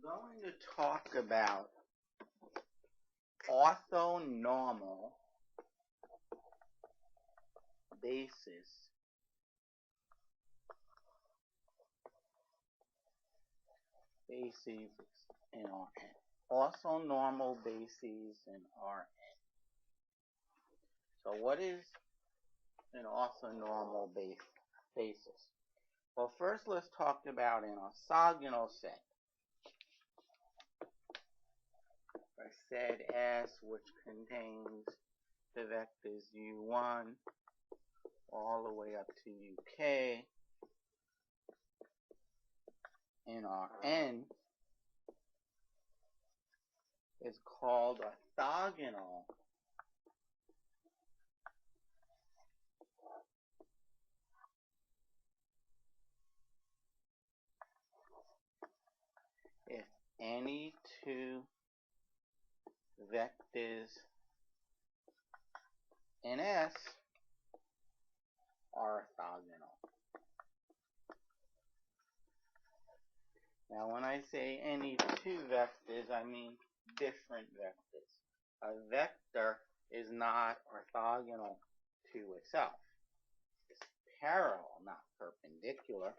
We're going to talk about orthonormal bases in Rn. Orthonormal bases in Rn. So what is an orthonormal basis? Well, first let's talk about an orthogonal set. A set S which contains the vectors u1 all the way up to uk in Rn is called orthogonal if any two vectors in S are orthogonal. Now when I say any two vectors, I mean different vectors. A vector is not orthogonal to itself. It's parallel, not perpendicular.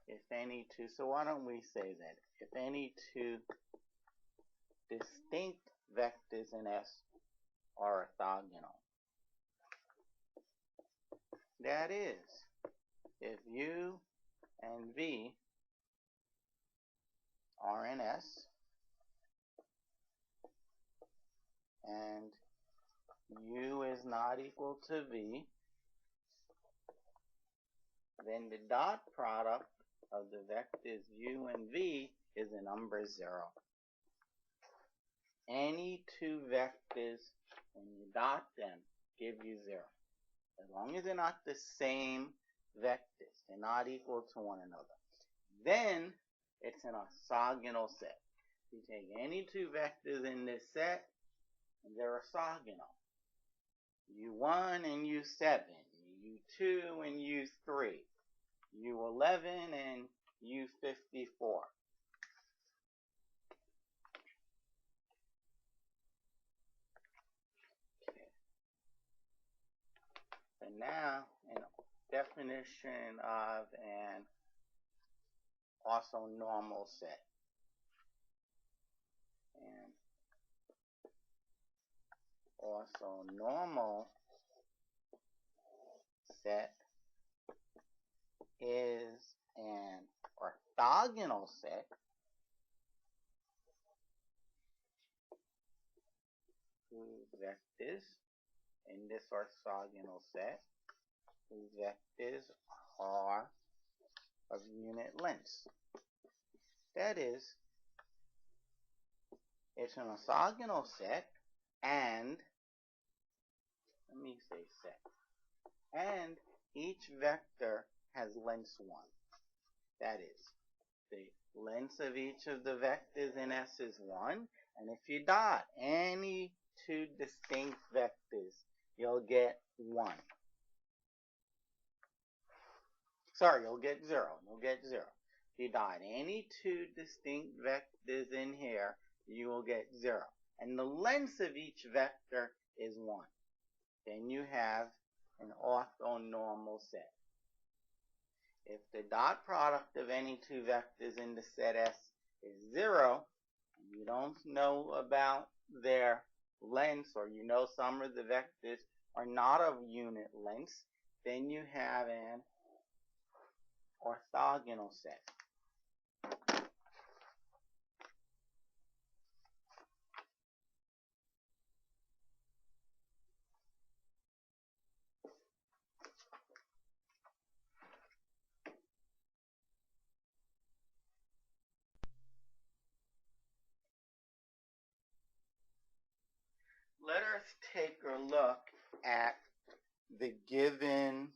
If any two, so why don't we say that? If any two distinct vectors in S are orthogonal. That is, if U and V are in S and U is not equal to V, then the dot product of the vectors U and V is the number 0. Any two vectors, when you dot them, give you 0. As long as they're not the same vectors, they're not equal to one another, then it's an orthogonal set. You take any two vectors in this set, and they're orthogonal. U1 and U7, U2 and U3, U11 and U54. Okay. So now, an definition of an orthonormal set. And orthonormal set is an orthogonal set whose vectors in this orthogonal set, whose vectors are of unit lengths. That is, it's an orthogonal set and, let me say set, and each vector has length 1. That is, the length of each of the vectors in S is 1, and if you dot any two distinct vectors, you'll get 1. Sorry, you'll get 0. You'll get 0. If you dot any two distinct vectors in here, you will get 0. And the length of each vector is 1. Then you have an orthonormal set. If the dot product of any two vectors in the set S is 0, and you don't know about their lengths, or you know some of the vectors are not of unit lengths, then you have an orthogonal set. Let us take a look at the given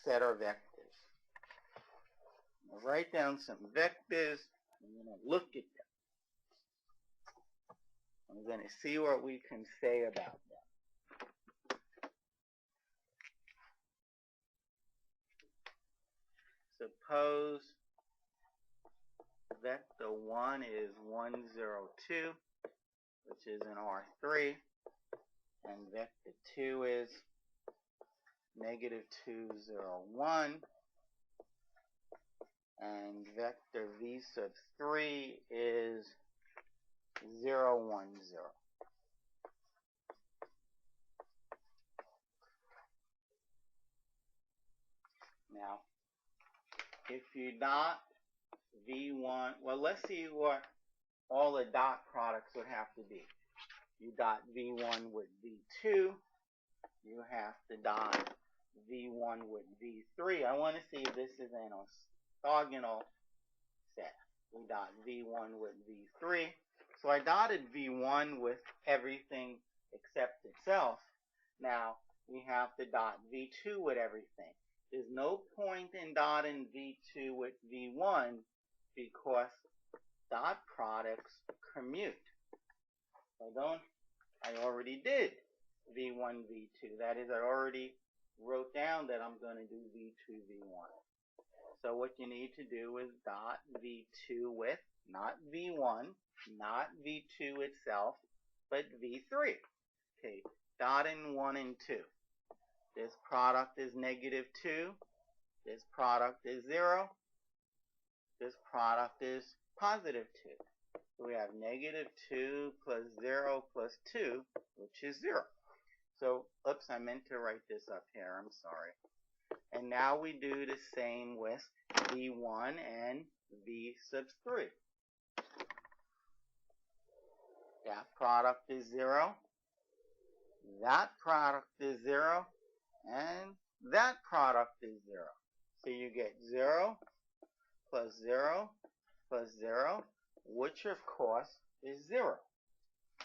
set of vectors. I'll write down some vectors. I'm going to look at them. I'm going to see what we can say about them. Suppose vector 1 is 1, 0, 2, which is in R3, and vector 2 is negative 2, 0, 1, and vector v sub 3 is 0, 1, 0. Now, if you dot v1, well, let's see what all the dot products would have to be. You dot v1 with v2. You have to dot v1 with v3. I want to see if this is an orthogonal set. We dot v1 with v3. So I dotted v1 with everything except itself. Now we have to dot v2 with everything. There's no point in dotting v2 with v1 because dot products commute. I already did v1, v2. That is, I already wrote down that I'm going to do v2, v1. So what you need to do is dot v2 with, not v1, not v2 itself, but v3. Okay, dotting 1 and 2. This product is negative 2. This product is 0. This product is positive 2. So we have negative 2 plus 0 plus 2, which is 0. So, oops, I meant to write this up here. I'm sorry. And now we do the same with v1 and v sub 3. That product is 0. That product is 0. And that product is 0. So you get 0 plus 0 plus 0, which of course is 0.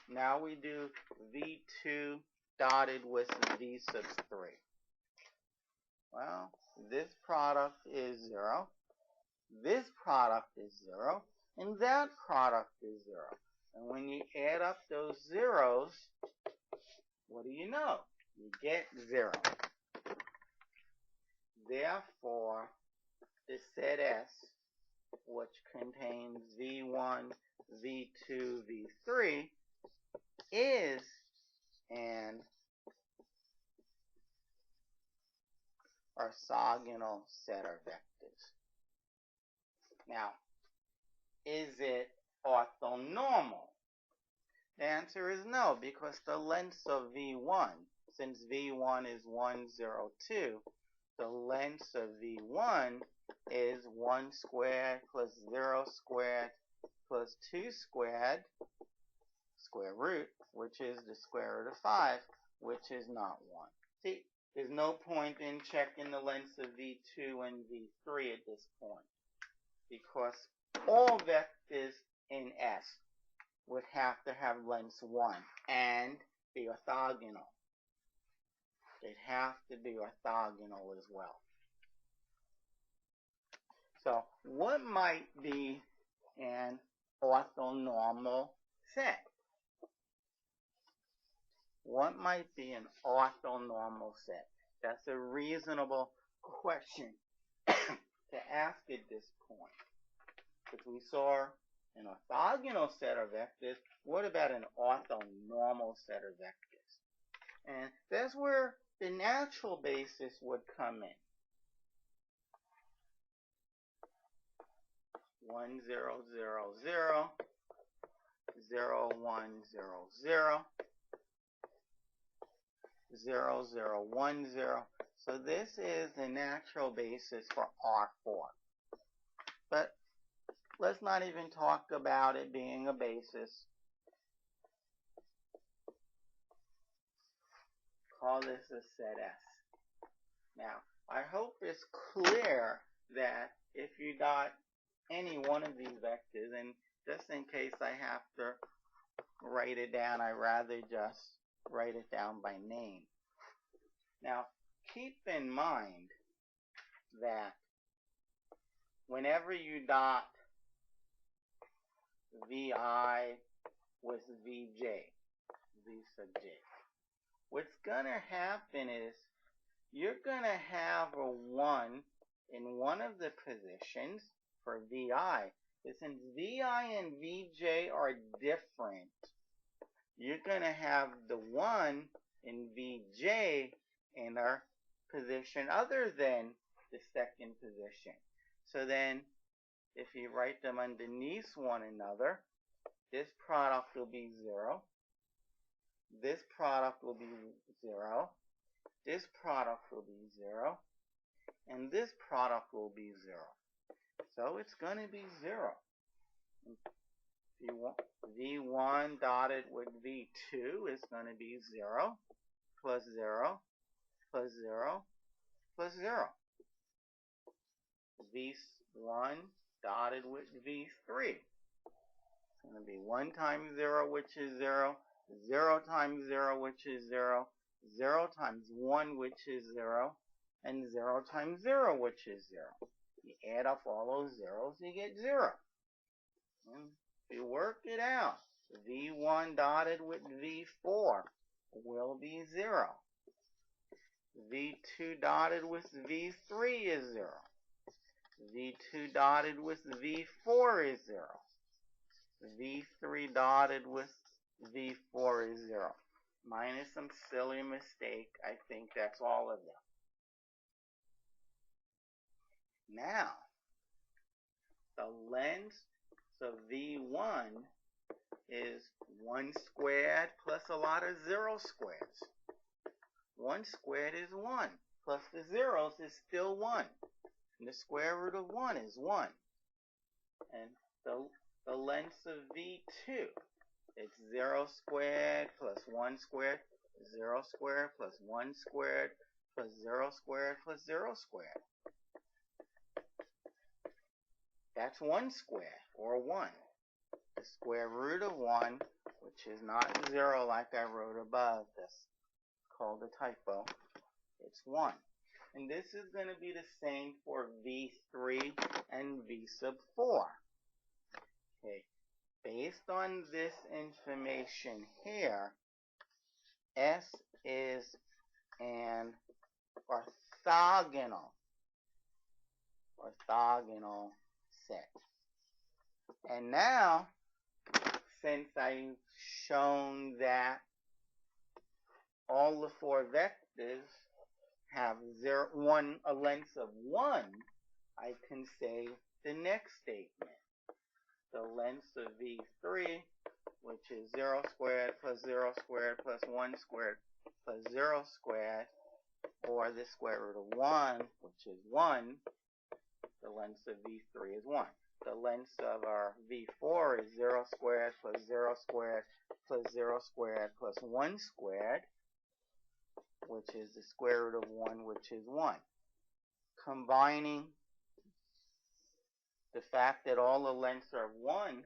Now we do v2 dotted with v sub 3. Well, this product is 0. This product is 0. And that product is 0. And when you add up those zeros, what do you know? You get 0. Therefore, the set S, which contains v1, v2, v3, is an orthogonal set of vectors. Now, is it orthonormal? The answer is no, because the length of v1, since v1 is 1, 0, 2, the length of v1 is 1 squared plus 0 squared plus 2 squared, square root, which is the square root of 5, which is not 1. See, there's no point in checking the lengths of v2 and v3 at this point, because all vectors in S would have to have length 1 and be orthogonal. They'd have to be orthogonal as well. So what might be an orthonormal set? What might be an orthonormal set? That's a reasonable question to ask at this point. Because we saw an orthogonal set of vectors. What about an orthonormal set of vectors? And that's where the natural basis would come in. 1, 0, 0, 0, 0, 1, 0, 0, 0, 0, 1, 0. So this is the natural basis for R4. But let's not even talk about it being a basis. Call this a set S. Now, I hope it's clear that if you dot any one of these vectors, and just in case I have to write it down, I'd rather just write it down by name. Now, keep in mind that whenever you dot vi with vj, v sub j, what's going to happen is you're going to have a 1 in one of the positions for VI, but since VI and VJ are different, you're going to have the 1 in VJ in a position other than the second position. So then, if you write them underneath one another, this product will be 0. This product will be 0. This product will be 0. And this product will be 0. So it's going to be 0. V1 dotted with V2 is going to be 0 plus 0 plus 0 plus 0. V1 dotted with V3 is going to be 1 times 0, which is 0, 0 times 0, which is 0, 0 times 1, which is 0, and 0 times 0, which is 0. You add up all those zeros, you get 0. And if you work it out, V1 dotted with V4 will be 0. V2 dotted with V3 is 0. V2 dotted with V4 is 0. V3 dotted with V4 is 0. Minus some silly mistake, I think that's all of them. Now, the length of V1 is 1 squared plus a lot of 0 squares. 1 squared is 1, plus the zeros is still 1. And the square root of 1 is 1. And the length of V2, it's 0 squared plus 1 squared, 0 squared plus 1 squared plus 0 squared plus 0 squared. That's 1 squared, or 1. The square root of 1, which is not 0 like I wrote above, that's called a typo, it's 1. And this is going to be the same for V3 and V sub 4. Okay. Based on this information here, S is an orthogonal set. And now, since I've shown that all the 4 vectors have a length of 1, I can say the next statement. The length of V3, which is 0 squared plus 0 squared plus 1 squared plus 0 squared, or the square root of 1, which is 1, the length of V3 is 1. The length of our V4 is 0 squared plus 0 squared plus 0 squared plus 1 squared, which is the square root of 1, which is 1. Combining the fact that all the lengths are 1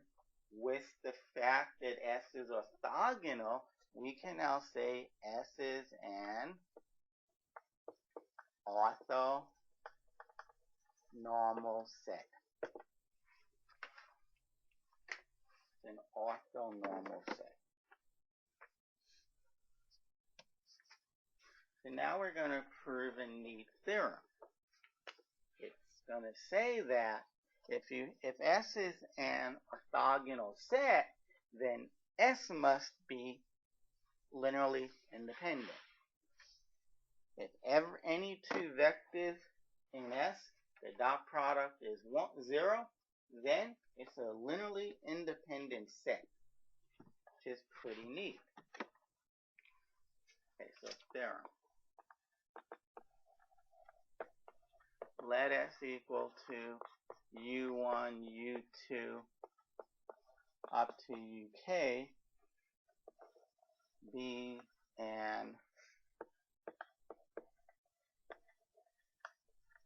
with the fact that S is orthogonal, we can now say S is an orthonormal set. It's an orthonormal set. So now we're going to prove a neat theorem. It's going to say that if S is an orthogonal set, then S must be linearly independent. If any 2 vectors in S, the dot product is 0, then it's a linearly independent set, which is pretty neat. Okay, so theorem. Let S equal to U1, U2, up to UK be an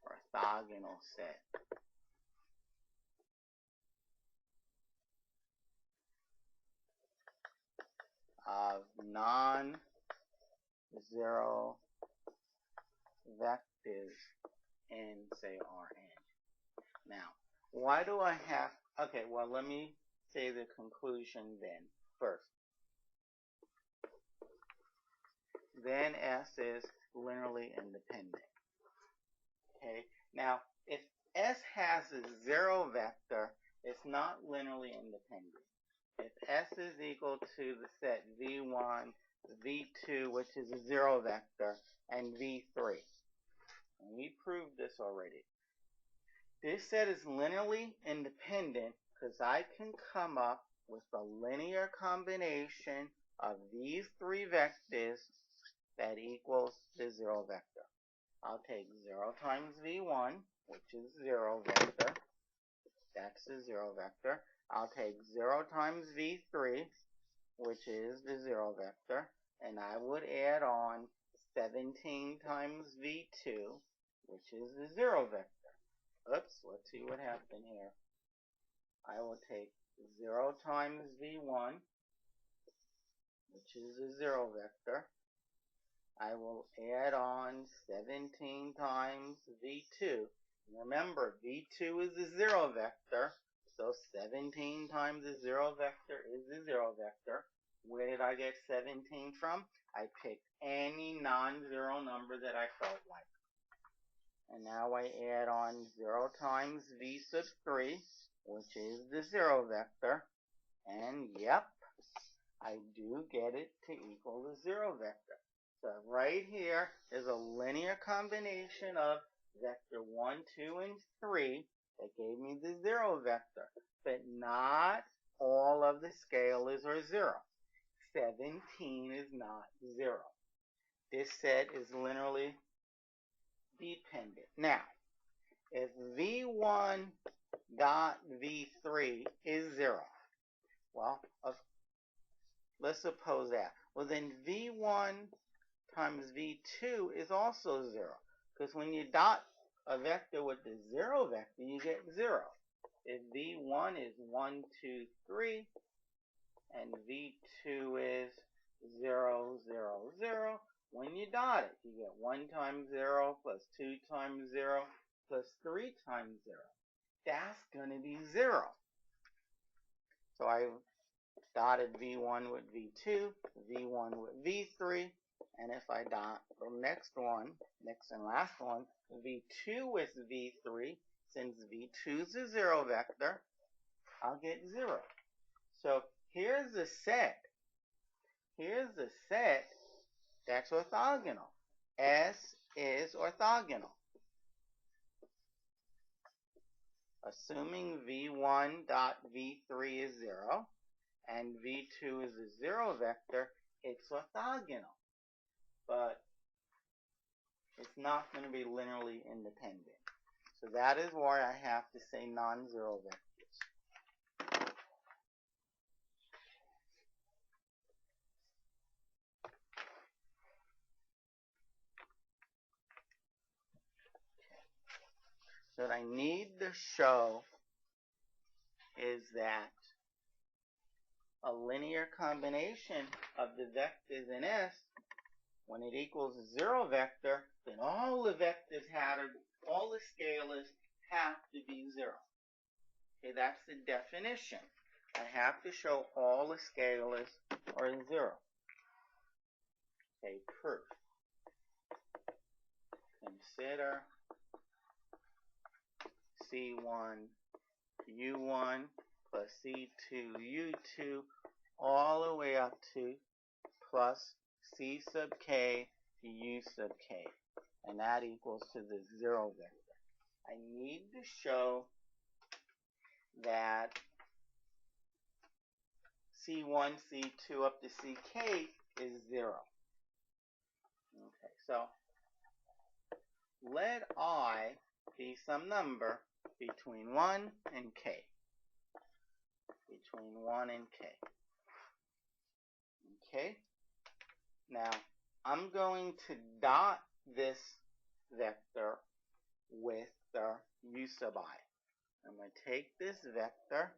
orthogonal set. Of non-zero vectors in, say, Rn. Now, why do I have, okay, well, let me say the conclusion then first. Then S is linearly independent. Okay, now, If S has a zero vector, it's not linearly independent. If S is equal to the set V1, V2, which is a zero vector, and V3. And we proved this already. This set is linearly independent because I can come up with a linear combination of these three vectors that equals the zero vector. I'll take 0 times V1, which is 0 vector. That's the 0 vector. I'll take 0 times V3, which is the 0 vector, and I would add on 17 times V2, which is the 0 vector. Oops, let's see what happened here. I will take 0 times V1, which is the 0 vector. I will add on 17 times V2. Remember, V2 is the 0 vector, so 17 times the 0 vector is the 0 vector. Where did I get 17 from? I picked any non-zero number that I felt like. And now I add on 0 times V sub 3, which is the 0 vector. And yep, I do get it to equal the 0 vector. So right here is a linear combination of vector 1, 2, and 3 that gave me the 0 vector. But not all of the scalars are 0. 17 is not 0. This set is linearly dependent. Now, if V1 dot V3 is 0, well, let's suppose that. Well, then V1 times V2 is also 0. Because when you dot a vector with the 0 vector, you get 0. If V1 is 1, 2, 3, and V2 is 0, 0, 0, when you dot it, you get 1 times 0 plus 2 times 0 plus 3 times 0. That's going to be 0. So I dotted V1 with V2, V1 with V3, and if I dot the next and last one, V2 with V3, since V2 is a 0 vector, I'll get 0. So here's the set. Here's the set that's orthogonal. S is orthogonal. Assuming V1 dot V3 is 0, and V2 is a 0 vector, it's orthogonal. But it's not going to be linearly independent. So that is why I have to say non-zero vectors. So what I need to show is that a linear combination of the vectors in S, when it equals a 0 vector, then all the vectors all the scalars have to be 0. Okay, that's the definition. I have to show all the scalars are 0. Okay, proof. Consider C1 U1 plus C2 U2 all the way up to plus C sub K to U sub K. And that equals to the 0 vector. I need to show that C1, C2 up to CK is 0. Okay, so let I be some number between 1 and K. Between 1 and K. Okay? Now, I'm going to dot this vector with the U sub I. I'm going to take this vector,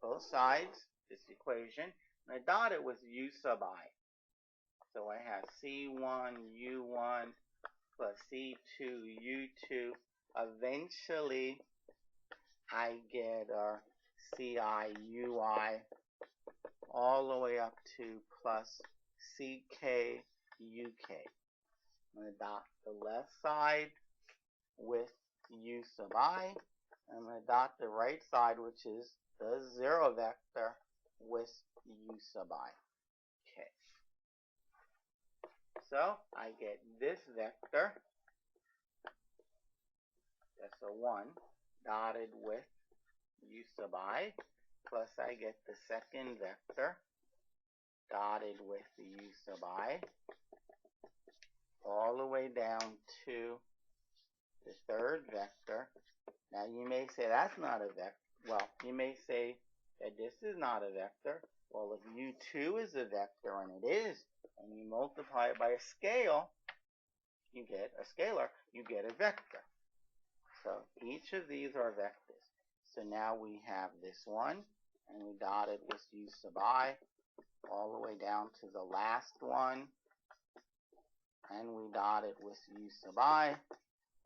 both sides, this equation, and I dot it with U sub I. So I have C1 U1 plus C2 U2. Eventually, I get a CI UI all the way up to plus CK UK. I'm going to dot the left side with u sub I. I'm going to dot the right side, which is the 0 vector, with u sub I. Okay. So I get this vector, that's a 1, dotted with u sub I, plus I get the second vector, dotted with the u sub I, all the way down to the third vector. Now you may say that's not a vector. Well, you may say that this is not a vector. Well, if u2 is a vector, and it is, and you multiply it by a scale, you get a scalar, you get a vector. So each of these are vectors. So now we have this one, and we dot it with u sub I, all the way down to the last one, and we dot it with u sub I,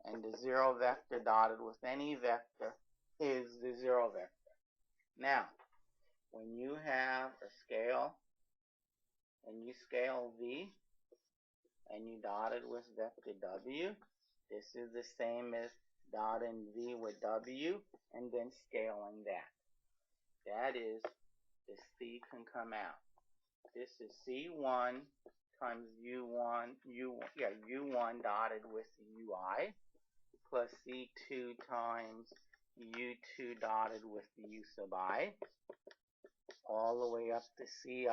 and the 0 vector dotted with any vector is the 0 vector. Now, when you have a scale, and you scale v, and you dot it with vector w, this is the same as dotting v with w, and then scaling that. That is, the c can come out. This is c1 times u1 dotted with ui, plus c2 times u2 dotted with u sub I, all the way up to ci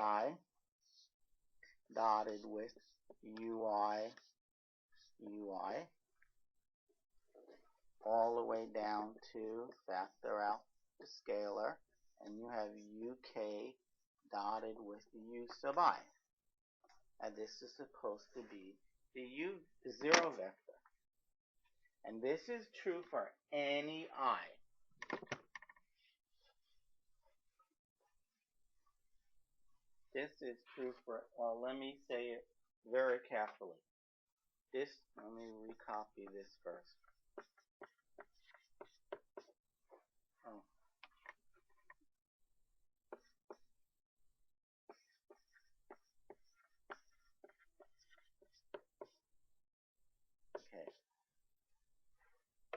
dotted with ui, all the way down to factor out the scalar, and you have uk dotted with u sub I. And this is supposed to be the 0 vector. And this is true for any I. This is true for, well, let me say it very carefully. Let me recopy this first. Oh. Okay.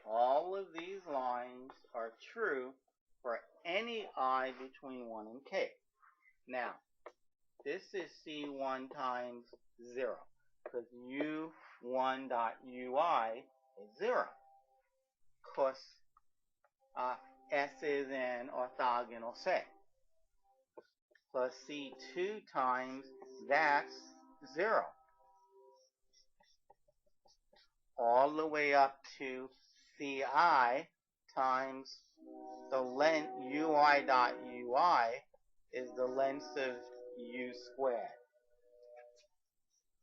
All of these lines are true for any I between 1 and k. Now, this is C1 times 0, because U1 dot UI is 0. Of course, S is an orthogonal set. Plus C2 times that's 0. All the way up to CI times the length, UI dot UI is the length of U squared.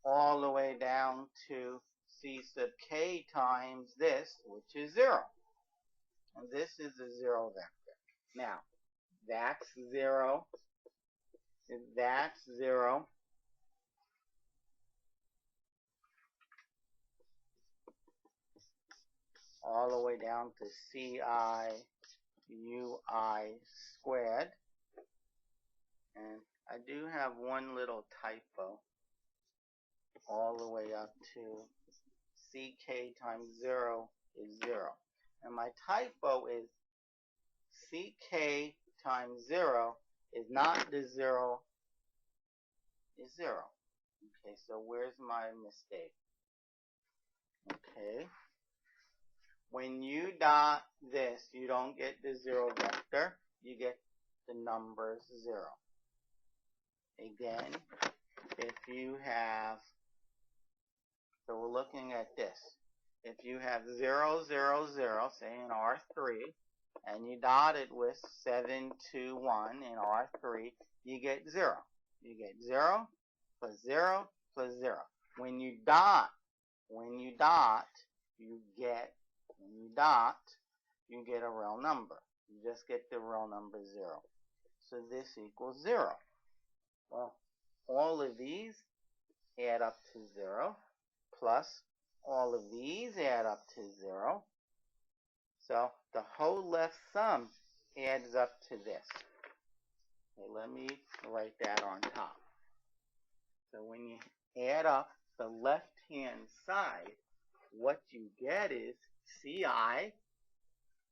All the way down to C sub K times this, which is 0. And this is a 0 vector. Now, that's 0. That's 0. All the way down to CI UI squared. And I do have one little typo. All the way up to CK times 0 is 0. And my typo is CK times 0 is not the 0, is 0. Okay, so where's my mistake? Okay. When you dot this, you don't get the 0 vector, you get the numbers 0. Again, if you have, so we're looking at this. If you have 0, 0, 0, say in R3, and you dot it with 7, 2, 1 in R3, you get 0. You get 0 plus 0 plus 0. When you dot, you get a real number. You just get the real number 0. So this equals 0. Well, all of these add up to 0, plus all of these add up to 0. So the whole left sum adds up to this. Okay, let me write that on top. So when you add up the left-hand side, what you get is CI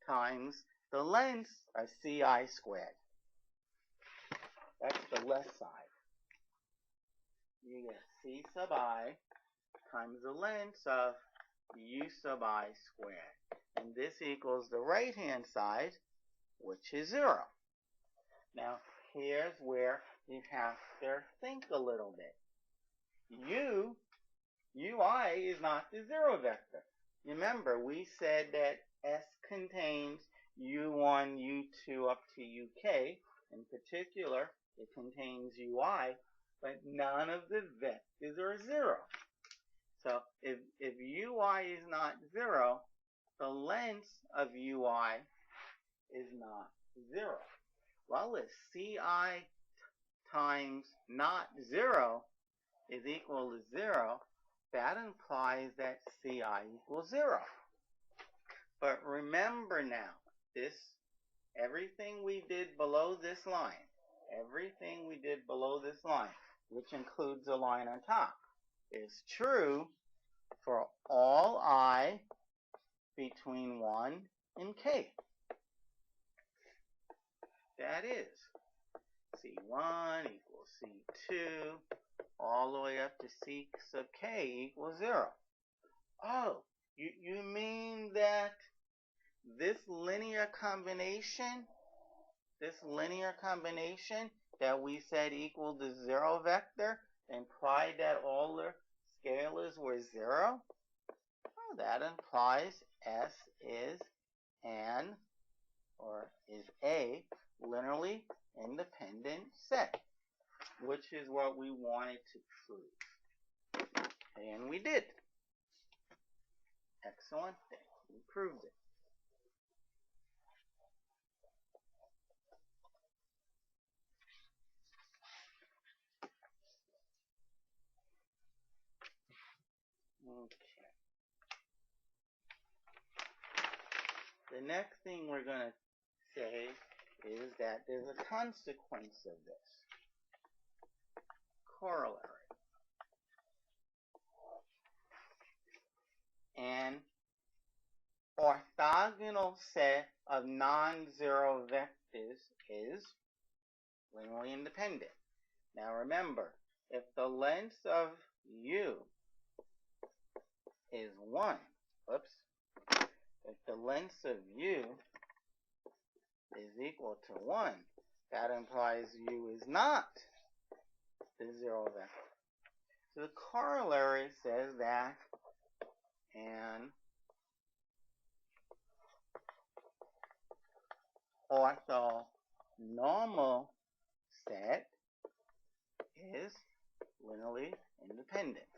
times the length of CI squared. That's the left side. You get C sub I times the length of U sub I squared. And this equals the right-hand side, which is 0. Now, here's where you have to think a little bit. UI is not the 0 vector. Remember, we said that S contains U1, U2 up to UK. In particular, it contains UI, but none of the vectors are 0. So if UI is not 0, the length of UI is not 0. Well, if CI times not 0 is equal to 0, that implies that CI equals 0. But remember now, everything we did below this line, which includes the line on top, is true for all I between 1 and k. That is, C1 equals C2, all the way up to C sub k equals 0. Oh, you mean that this linear combination that we said equaled the 0 vector implied that all the scalars were 0? Well, that implies S is a linearly independent set, which is what we wanted to prove. And we did. Excellent. We proved it. Okay. The next thing we're going to say is that there's a consequence of this. Corollary. An orthogonal set of non-zero vectors is linearly independent. Now remember, if the length of U is 1, if the length of U is equal to 1, that implies U is not the 0 vector. So the corollary says that an orthonormal set is linearly independent.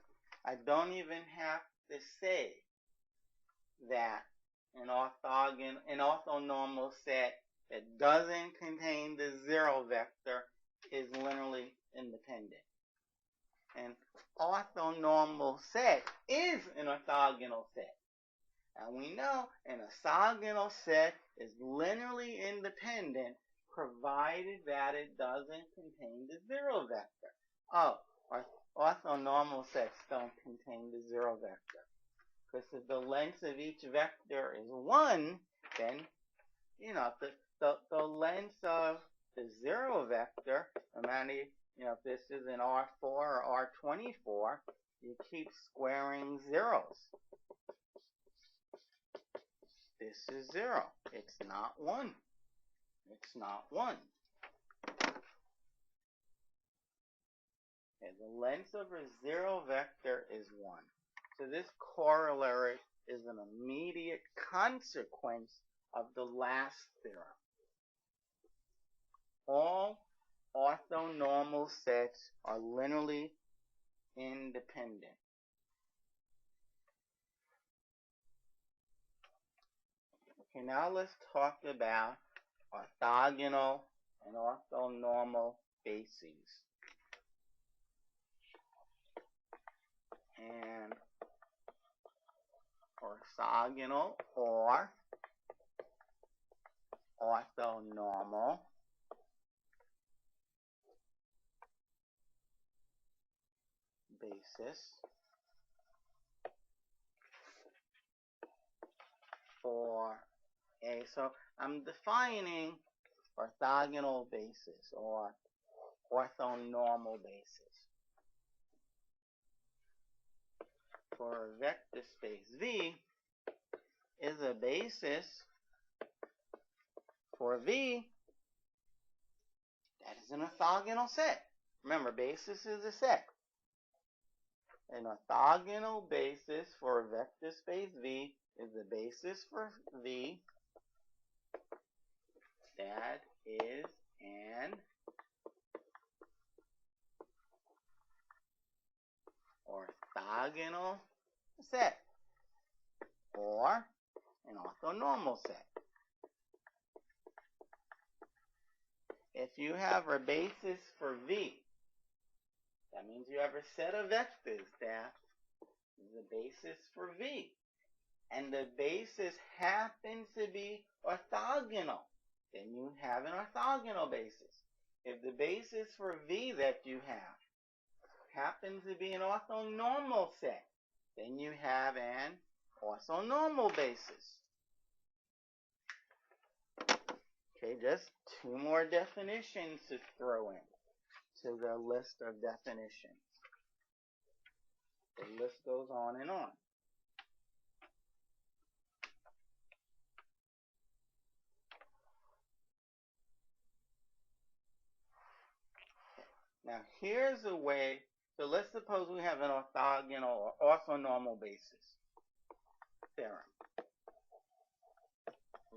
I don't even have to say that an orthonormal set that doesn't contain the 0 vector is linearly independent. An orthonormal set is an orthogonal set. And we know an orthogonal set is linearly independent provided that it doesn't contain the 0 vector. Oh, orthonormal sets don't contain the 0 vector. Because if the length of each vector is 1, then, the length of the 0 vector, no matter, if this is an R4 or R24, you keep squaring zeros. This is 0. It's not 1. It's not 1. And the length of a 0 vector is 1. So this corollary is an immediate consequence of the last theorem. All orthonormal sets are linearly independent. Okay, now let's talk about orthogonal and orthonormal bases. And orthogonal or orthonormal basis for A. So I'm defining orthogonal basis or orthonormal basis for a vector space. V is a basis for V that is an orthogonal set. Remember, basis is a set. An orthogonal basis for a vector space V is the basis for V that is an orthogonal set or an orthonormal set. If you have a basis for V, that means you have a set of vectors that is the basis for V. And the basis happens to be orthogonal. Then you have an orthogonal basis. If the basis for V that you have happens to be an orthonormal set, then you have an orthonormal basis. Okay, just two more definitions to throw in to the list of definitions. The list goes on and on. Now, here's a way. So let's suppose we have an orthogonal or orthonormal basis theorem.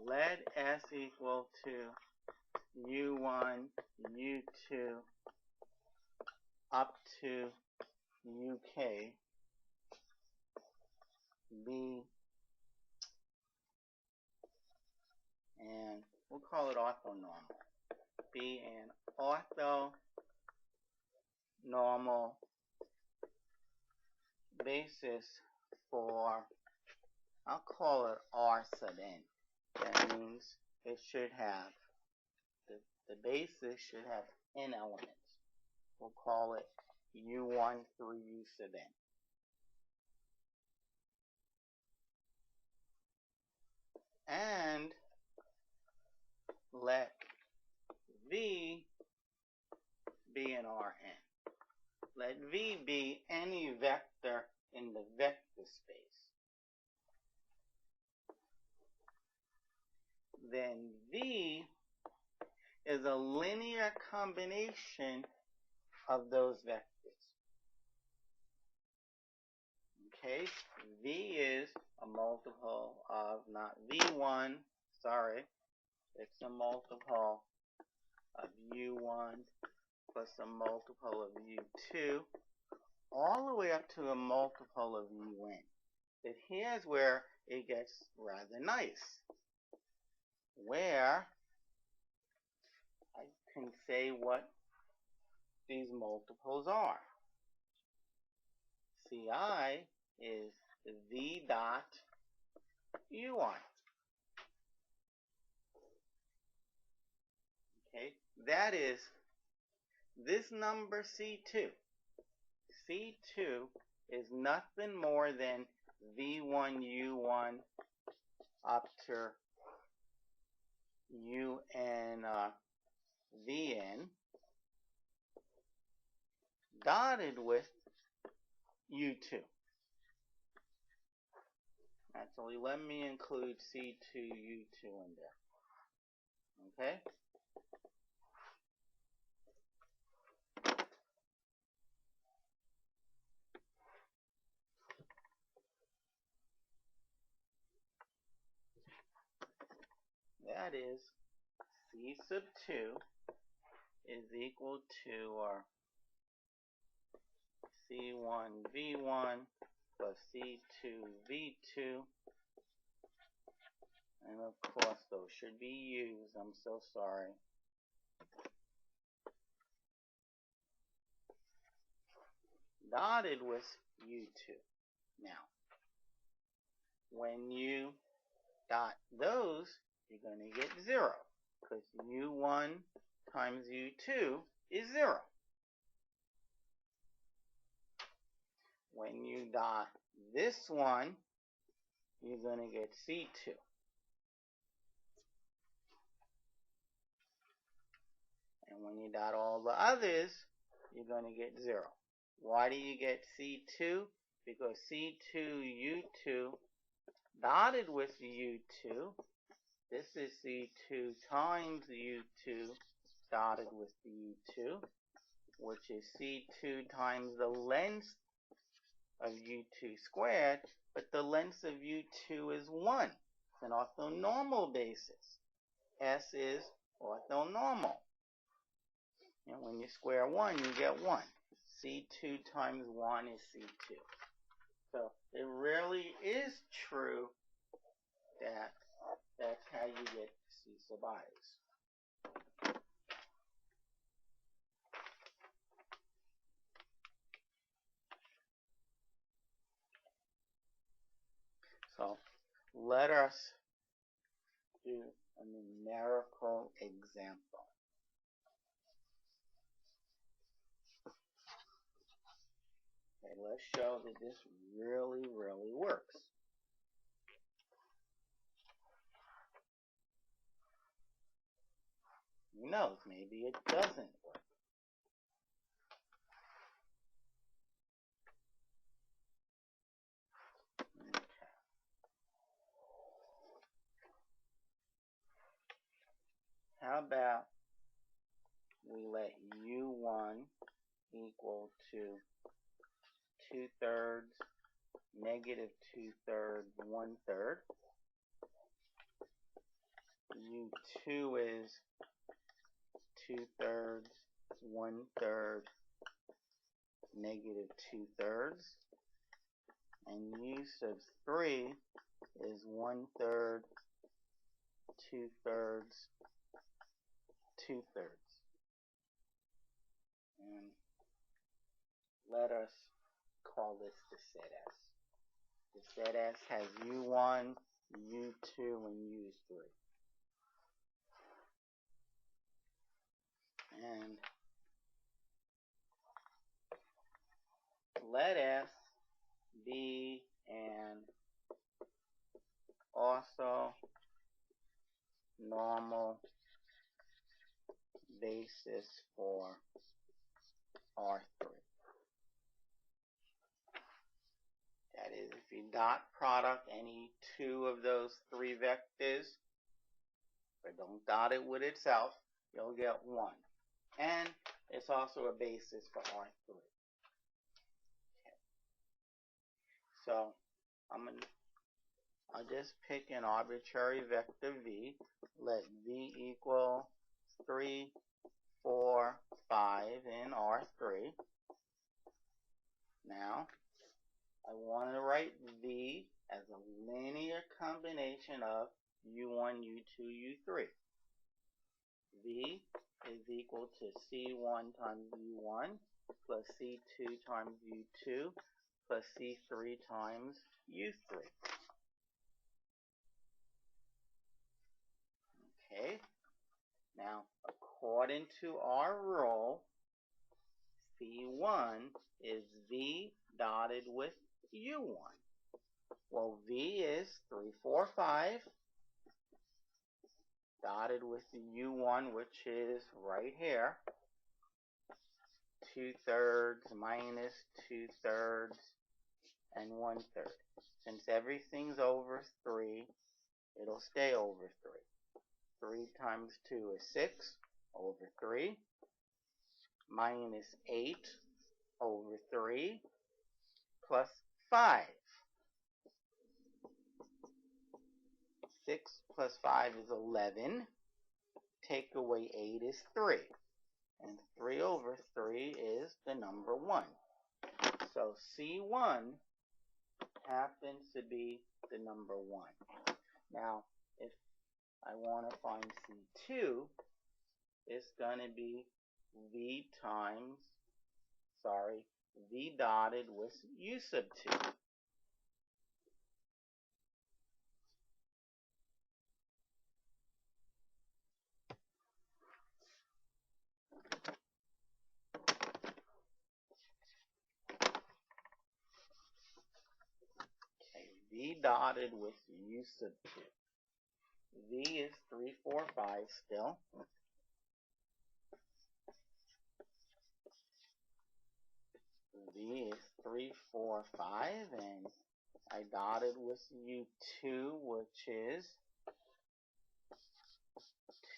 Let S equal to U1, U2, up to UK be, and we'll call it orthonormal, be an orthonormal basis for, I'll call it R sub n. That means it should have, the basis should have n elements. We'll call it U1 through U sub n. And let V be an Rn. Let V be any vector in the vector space. Then V is a linear combination of those vectors. Okay, V is a multiple of, not V1, sorry, it's a multiple of U1 plus a multiple of U2, all the way up to a multiple of UN. But here's where it gets rather nice, where I can say what these multiples are. Ci is V dot U1. Okay, that is this number C2. C2 is nothing more than V1 U1 up to UN Vn dotted with U2. Actually, let me include C2 U2 in there. Okay? That is C sub 2 is equal to C1 V1 plus C2 V2. And of course, those should be U's. I'm so sorry. Dotted with U2. Now, when you dot those, you're going to get 0, because U1 times U2 is 0. When you dot this one, you're going to get C2. And when you dot all the others, you're going to get 0. Why do you get C2? Because C2U2 dotted with U2, this is C2 times U2 dotted with U2, which is C2 times the length of U2 squared, but the length of U2 is 1. It's an orthonormal basis. S is orthonormal. And when you square 1, you get 1. C2 times 1 is C2. So it really is true that that's how you get C sub i's. So let us do a numerical example. Okay, let's show that this really, really works. Who knows, maybe it doesn't work. Okay. How about we let U1 equal to 2/3, negative 2/3, 1/3. U2 is 2/3, 1/3, negative 2/3. And U sub 3 is 1/3, 2/3, 2/3. And let us call this the set S. The set S has U1, U2, and U3. And let S be an orthonormal basis for R3. That is, if you dot product any two of those three vectors, but don't dot it with itself, you'll get 1. And it's also a basis for R3. Okay. So I'll just pick an arbitrary vector V. Let V equal 3, 4, 5 in R3. Now, I want to write V as a linear combination of U1, U2, U3. V is equal to C1 times U1 plus C2 times U2 plus C3 times U3. Okay, now according to our rule, C1 is V dotted with U1. Well, V is 3, 4, 5 dotted with the U1, which is right here. 2/3 minus 2/3 and 1/3. Since everything's over 3, it'll stay over 3. 3 times 2 is 6 over 3 minus 8 over 3 plus 5. 6 plus 5 is 11. Take away 8 is 3. And 3 over 3 is the number 1. So C1 happens to be the number 1. Now, if I want to find C2, it's going to be V dotted with U sub 2. V dotted with U sub 2. V is 3, 4, 5 still. V is 3, 4, 5, and I dotted with U2, which is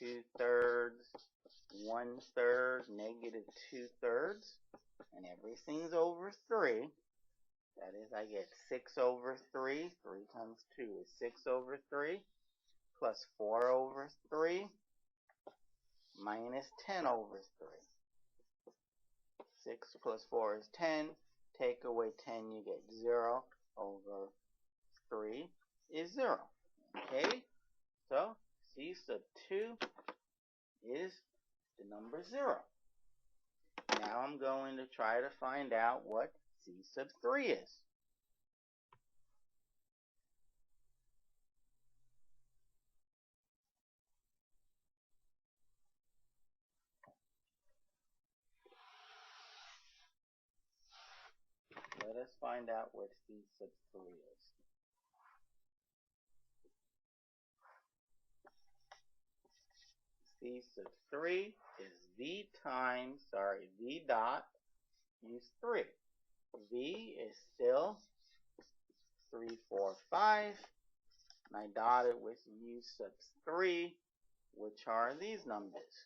2/3, 1/3, negative 2/3, and everything's over 3. That is, I get 6 over 3. 3 times 2 is 6 over 3, plus 4 over 3, minus 10 over 3. 6 plus 4 is 10. Take away 10, you get 0 over 3 is 0. Okay? So, C sub 2 is the number 0. Now I'm going to try to find out what C sub 3 is. Let us find out what C sub 3 is. C sub 3 is V dot use 3. V is still 3, 4, 5. And I dotted with U sub 3, which are these numbers.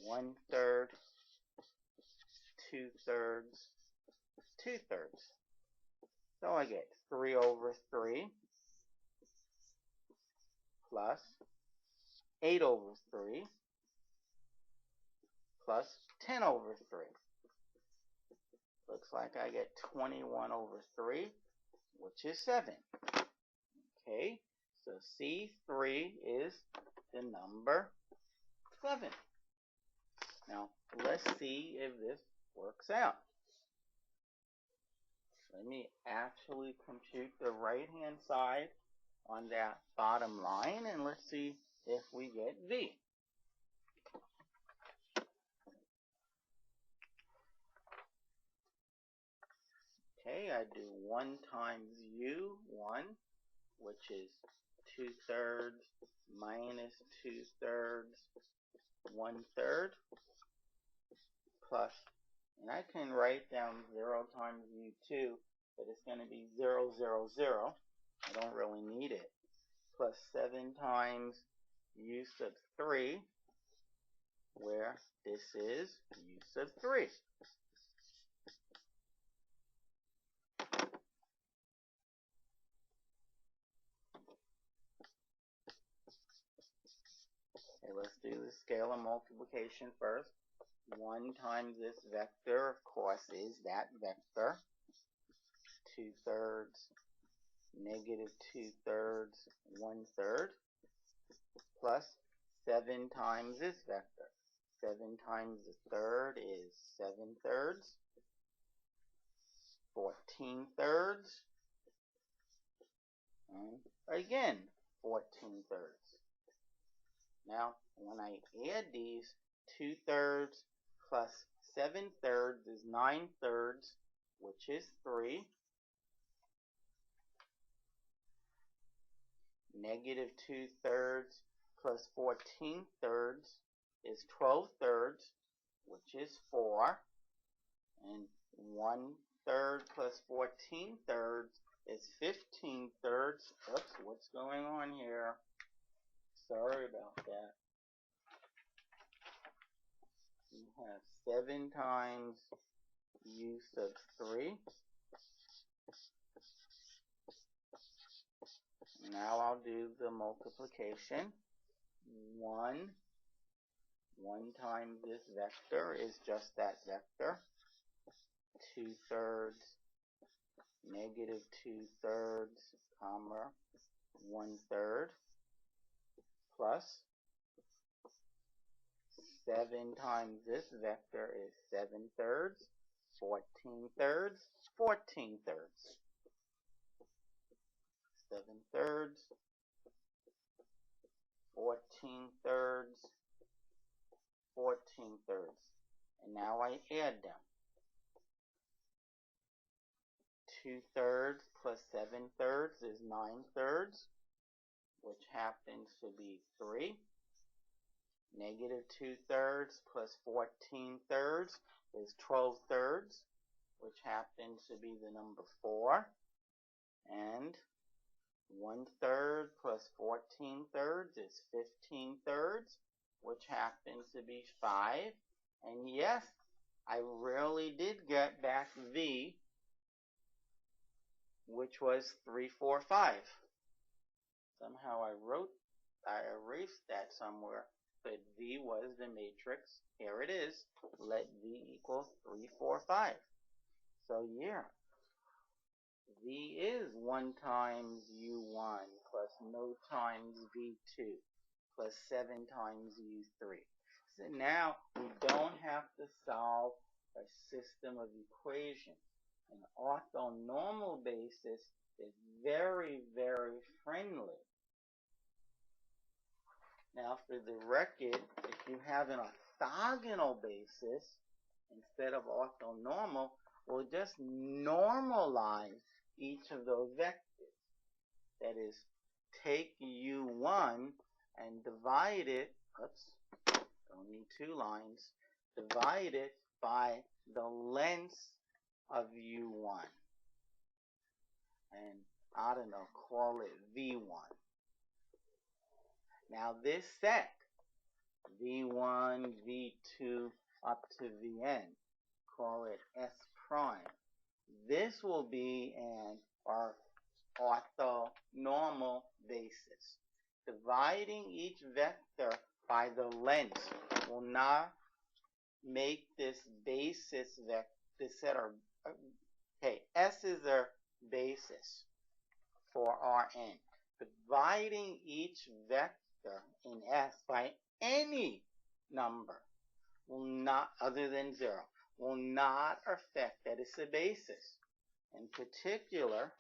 1/3, 2/3, 2/3. So I get 3 over 3 plus 8 over 3 plus 10 over 3. Looks like I get 21 over 3, which is 7. Okay, so C3 is the number 7. Now, let's see if this works out. Let me actually compute the right-hand side on that bottom line, and let's see if we get V. Okay, I do 1 times U, 1, which is 2/3 minus 2/3, 1/3, plus, and I can write down 0 times U2, but it's going to be 0, 0, 0. I don't really need it. Plus 7 times U sub 3, where this is U sub 3. Okay, let's do the scalar multiplication first. 1 times this vector, of course, is that vector. 2/3, negative 2/3, 1/3, plus 7 times this vector. 7 times the third is 7/3, 14/3, and again 14/3. Now, when I add these, 2/3 plus 7/3 is 9/3, which is 3. Negative 2/3 plus 14/3 is 12/3, which is 4. And 1/3 plus 14/3 is 15/3. Oops, what's going on here? Sorry about that. You have 7 times U sub 3. Now I'll do the multiplication. 1 times this vector is just that vector. 2/3, negative 2/3, comma, 1/3, plus 7 times this vector is 7/3, 14/3, 14/3. 7/3, 14/3, 14/3. And now I add them. 2/3 plus 7/3 is 9/3, which happens to be 3. Negative 2/3 plus 14/3 is 12/3, which happens to be the number 4, and 1/3 plus 14/3 is 15/3, which happens to be 5. And yes, I really did get back V, which was 345. Somehow I erased that somewhere, but V was the matrix. Here it is. Let V equal 345. So yeah, V is 1 times U1 plus no times V2 plus 7 times U3. So now we don't have to solve a system of equations. An orthonormal basis is very, very friendly. Now, for the record, if you have an orthogonal basis instead of orthonormal, we'll just normalize each of those vectors. That is, take U1 and divide it, don't need 2 lines, divide it by the length of U1. And, I don't know, call it V1. Now this set, V1, V2, up to Vn, call it S prime. This will be an orthonormal basis. Dividing each vector by the length will not make this basis vector, this set are, okay, S is a basis for Rn. Dividing each vector in S by any number will not, other than 0, will not affect that it's a basis. In particular,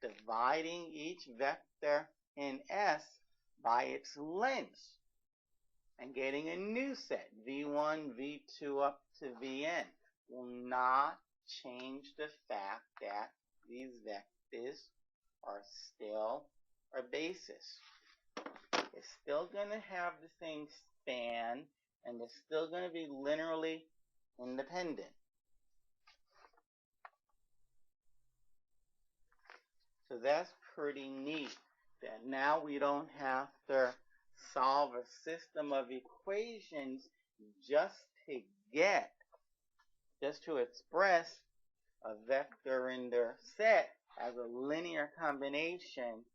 dividing each vector in S by its length and getting a new set, V1, V2 up to Vn, will not change the fact that these vectors are still a basis. It's still going to have the same span, and they're still going to be linearly independent. So that's pretty neat, that now we don't have to solve a system of equations just to express a vector in their set as a linear combination,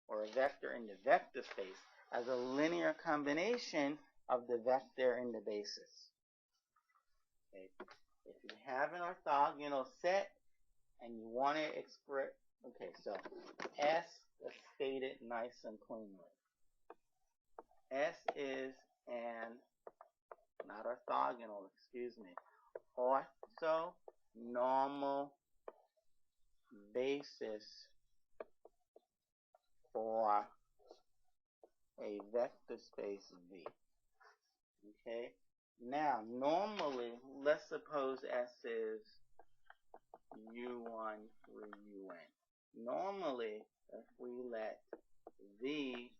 or a vector in the vector space as a linear combination of the vector in the basis. Okay. If you have an orthogonal set and you want to express, okay, so S, let's state it nice and cleanly. S is an, not orthogonal, excuse me, orthonormal basis for a vector space V. Okay? Now, normally, let's suppose S is U1 through UN. Normally, if we let V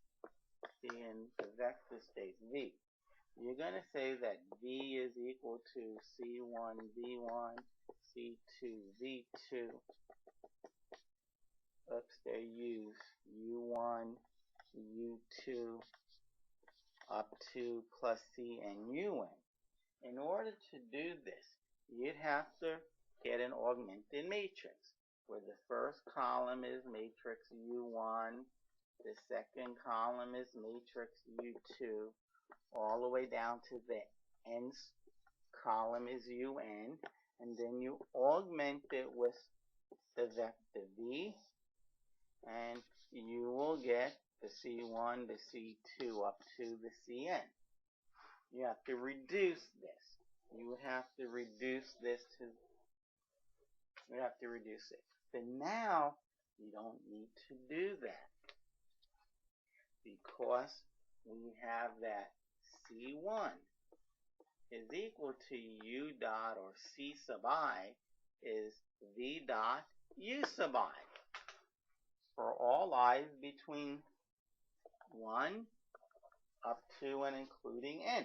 be in the vector space V, you're going to say that V is equal to C1 V1, C2 V2. Oops, they're U's. U1, U2, up to plus C and UN. In order to do this, you'd have to get an augmented matrix, where the first column is matrix U1, the second column is matrix U2, all the way down to the nth column is UN, and then you augment it with the vector V, and you will get the C1, the C2 up to the Cn. You have to reduce this. You have to reduce this to, you have to reduce it. But now, you don't need to do that, because we have that C1 is equal to U dot, or C sub I is V dot U sub I for all i's between 1 up to and including n.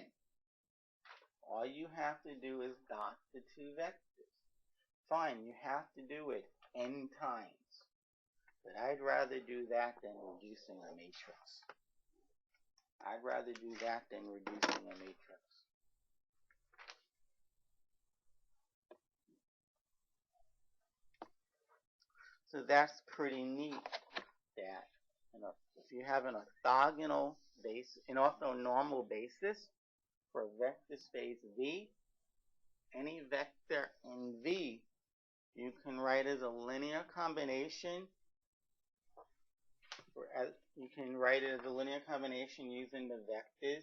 all you have to do is dot the two vectors. Fine, you have to do it n times, but I'd rather do that than reducing a matrix. I'd rather do that than reducing a matrix. So that's pretty neat that, if you have an orthogonal base, an orthonormal basis for a vector space V, any vector in V you can write as a linear combination. You can write it as a linear combination using the vectors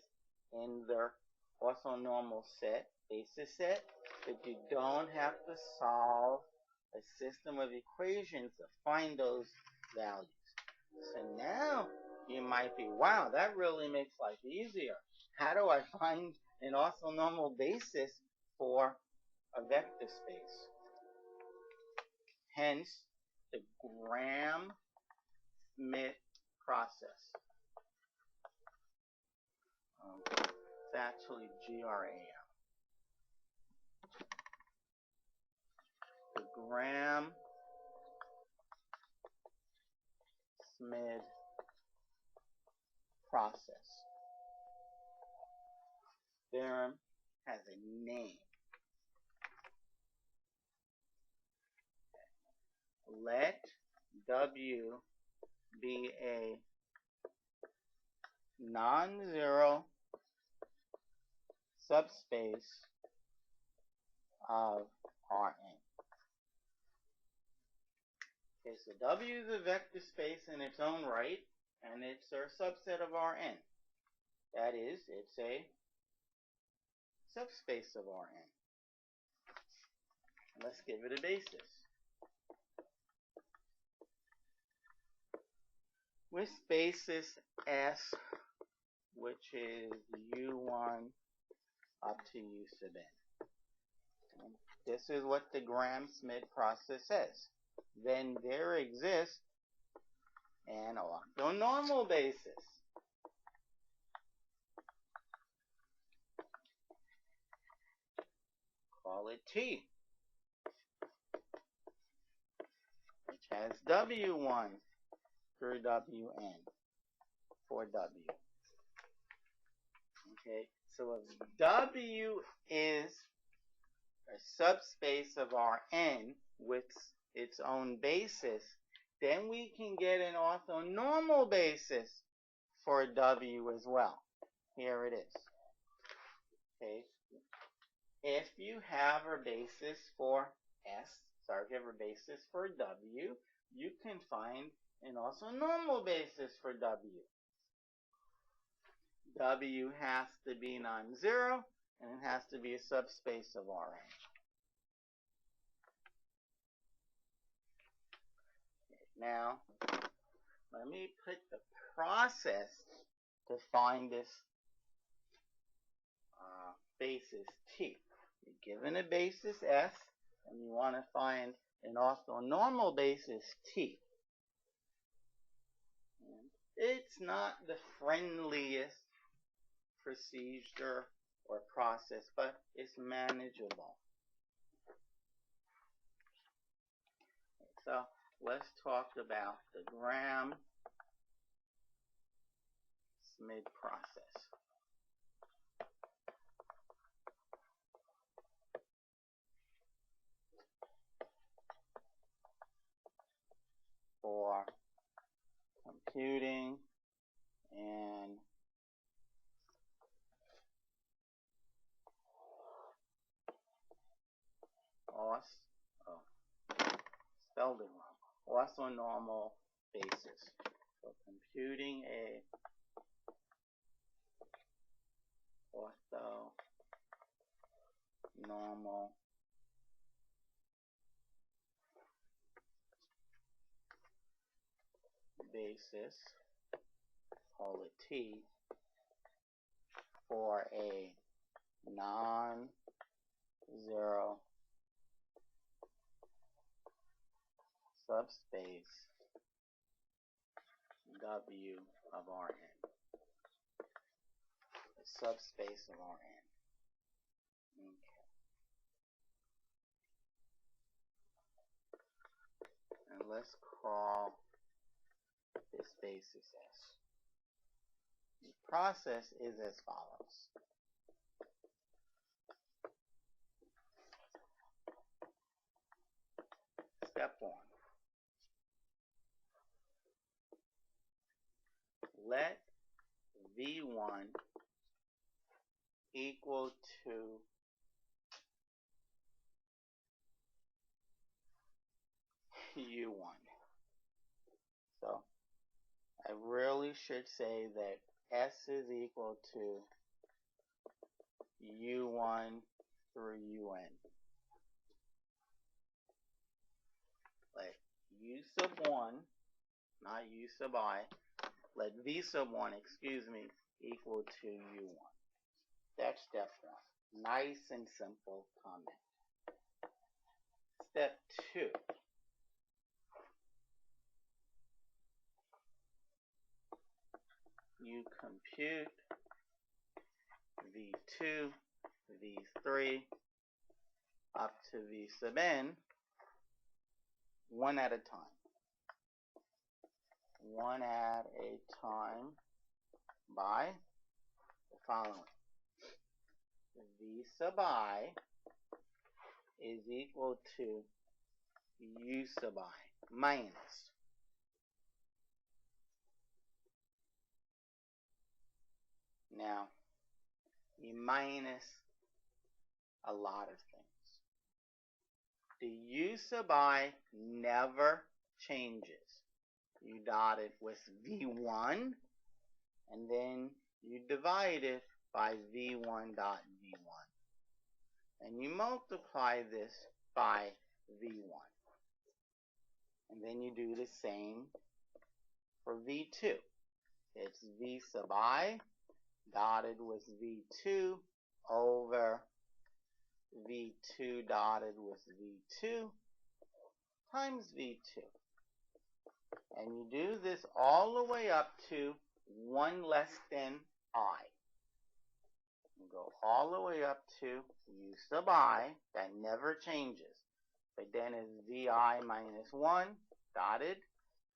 in their orthonormal set, basis set, but you don't have to solve a system of equations to find those values. So now you might be, wow, that really makes life easier. How do I find an orthonormal basis for a vector space? Hence, the Gram-Schmidt process. It's actually GRAM. The Gram-Schmidt process. Theorem has a name. Let W be a non-zero subspace of Rn. Okay, so W is a vector space in its own right, and it's a subset of Rn. That is, it's a subspace of Rn. Let's give it a basis. With basis S, which is U1 up to U sub n. This is what the Gram-Schmidt process says. Then there exists an orthonormal basis. Call it T, which has W1 through Wn for W. Okay, so if W is a subspace of Rn with its own basis, then we can get an orthonormal basis for W as well. Here it is. Okay, if you have a basis for if you have a basis for W, you can find an orthonormal basis for W. W has to be non-zero, and it has to be a subspace of Rn. Now, let me put the process to find this basis T. You're given a basis S, and you want to find an orthonormal basis T. And it's not the friendliest procedure or process, but it's manageable. So let's talk about the Gram-Schmidt process. For computing and spelled it wrong. Orthonormal basis. So computing a orthonormal basis, call it T, for a non-zero subspace W of Rn. A subspace of Rn. let's call this basis S. The process is as follows. Step 1. Let V1 equal to U1. So I really should say that S is equal to U1 through UN. Let U sub 1, not U sub I, let V sub 1, equal to U1. That's step 1. Nice and simple comment. Step 2. You compute V2, V3, up to V sub n, one at a time. One at a time by the following. V sub I is equal to U sub I minus now you minus a lot of things. The U sub I never changes. You dot it with V1 and then you divide it by V1 dot V1 and you multiply this by V1 and then you do the same for V2. It's V sub I dotted with V2 over V2 dotted with V2 times V2. And you do this all the way up to 1 less than I. You go all the way up to U sub I, that never changes. But then is Vi minus 1 dotted,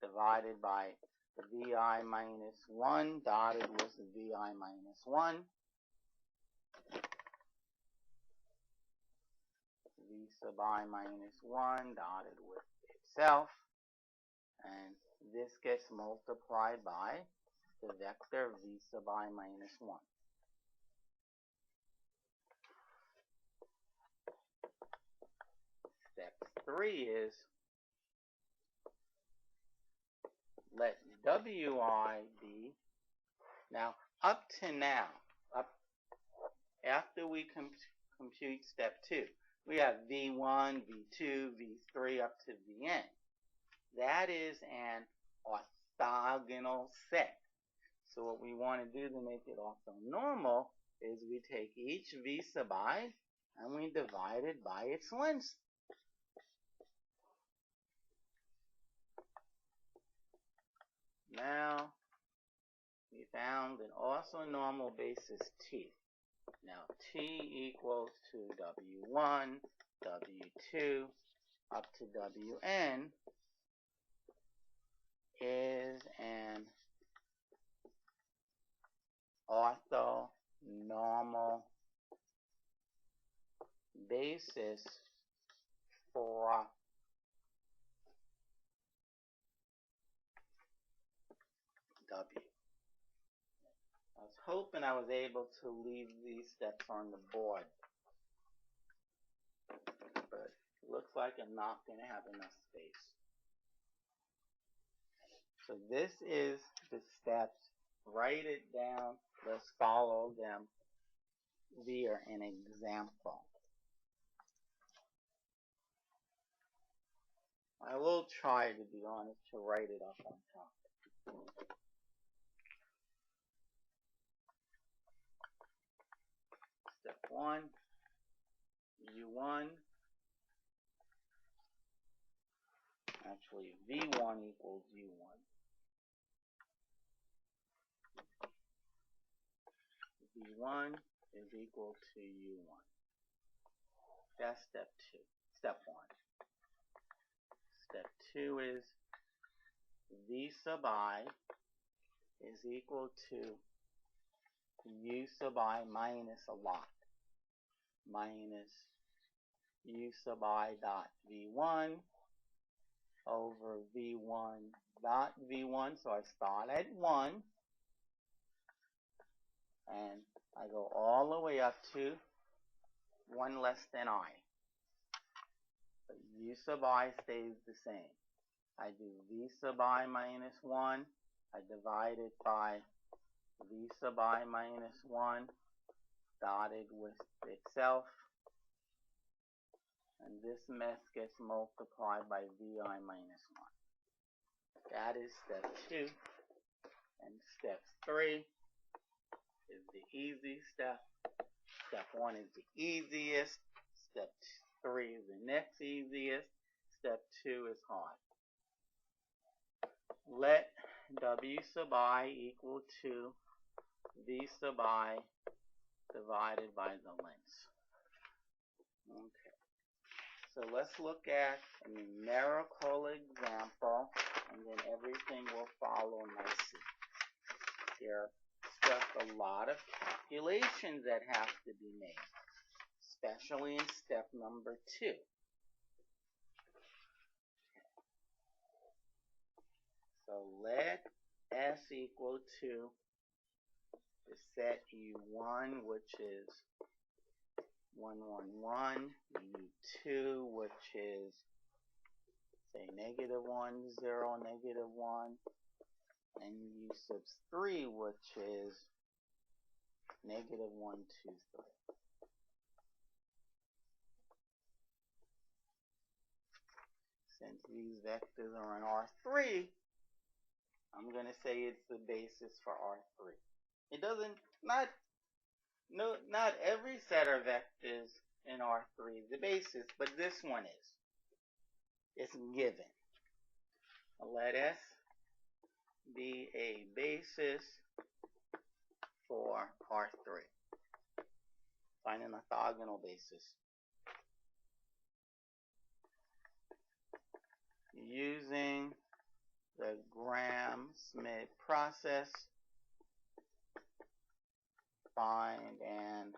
divided by Vi minus 1 dotted with Vi minus 1. V sub I minus 1 dotted with itself. And this gets multiplied by the vector V sub I minus 1. Step 3 is let Wi be, now up to now, after we compute step 2, we have V1, V2, V3 up to Vn. That is an orthogonal set. So what we want to do to make it orthonormal is we take each V sub I and we divide it by its length. Now we found an orthonormal basis T. Now T equals to W1, W2 up to Wn is an orthonormal basis for W. I was hoping I was able to leave these steps on the board, but it looks like I'm not going to have enough space. So this is the steps. Write it down. Let's follow them via an example. I will try, to be honest, to write it up on top. Step 1, U1, actually V1 equals U1. V1 is equal to U1. That's step 2. Step 1. Step 2 is v sub I is equal to u sub I minus a lot, minus u sub I dot v1 over v1 dot v1. So I start at 1, and I go all the way up to 1 less than I. But u sub I stays the same. I do v sub I minus 1. I divide it by v sub I minus 1 dotted with itself. And this mess gets multiplied by vi minus 1. That is step 2. And step 3 is the easy step. Step 1 is the easiest. Step 3 is the next easiest. Step 2 is hard. Let w sub I equal to v sub I divided by the length. Okay. So let's look at a numerical example, and then everything will follow nicely. There are just a lot of calculations that have to be made, especially in step number 2. So let S equal to the set U1, which is 1, 1, 1, U2, which is, say, negative 1, 0, negative 1, and U sub 3, which is negative 1, 2, 3. Since these vectors are in R3, I'm going to say it's the basis for R3. It doesn't, not every set of vectors in R3 is the basis, but this one is. It's given. Let S be a basis for R3. Find an orthogonal basis. Using the Gram-Schmidt process, find an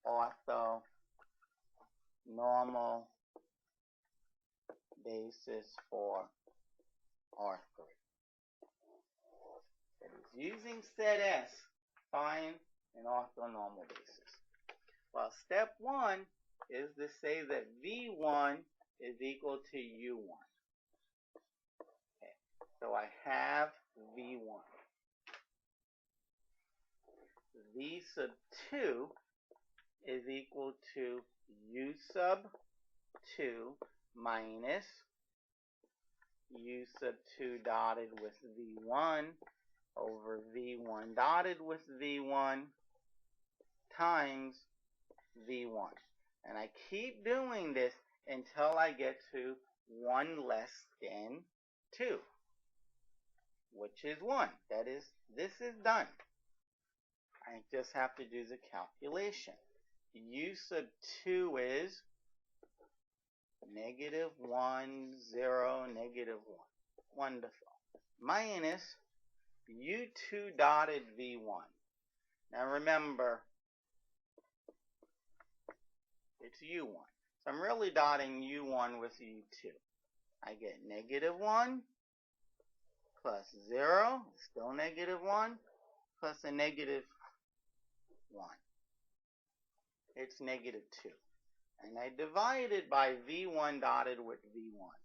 orthonormal basis for R3. That is, using set S, find an orthonormal basis. Well, step 1 is to say that V1 is equal to U1. Okay, so I have V1. V sub 2 is equal to U sub 2 minus U sub 2 dotted with V1 over V1 dotted with V1 times V1. And I keep doing this until I get to 1 less than 2, which is 1. That is, this is done. I just have to do the calculation. U sub 2 is negative 1, 0, negative 1. Wonderful. Minus U2 dotted V1. Now remember, it's U1. So I'm really dotting U1 with U2. I get negative 1 plus 0, still negative 1, plus a negative 1. It's negative 2. And I divide it by V1 dotted with V1.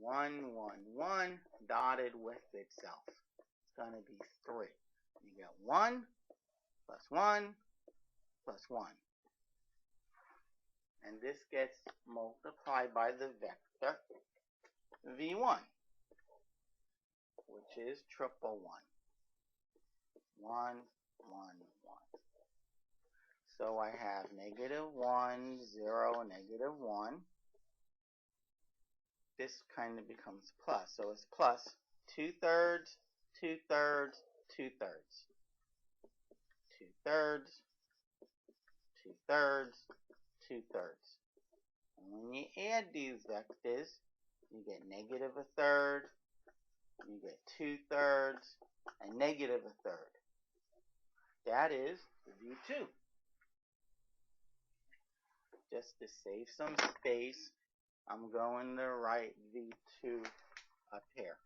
1, 1, 1 dotted with itself. It's going to be 3. You get 1 plus 1 plus 1. And this gets multiplied by the vector V1, which is triple 1. 1, 1, 1. So I have negative 1, 0, negative 1. This kind of becomes plus. So it's plus 2/3, 2/3, 2/3. 2/3, 2/3, 2/3. And when you add these vectors, you get negative a third, you get 2/3, and negative a third. That is V2. Just to save some space, I'm going to write V2 up here.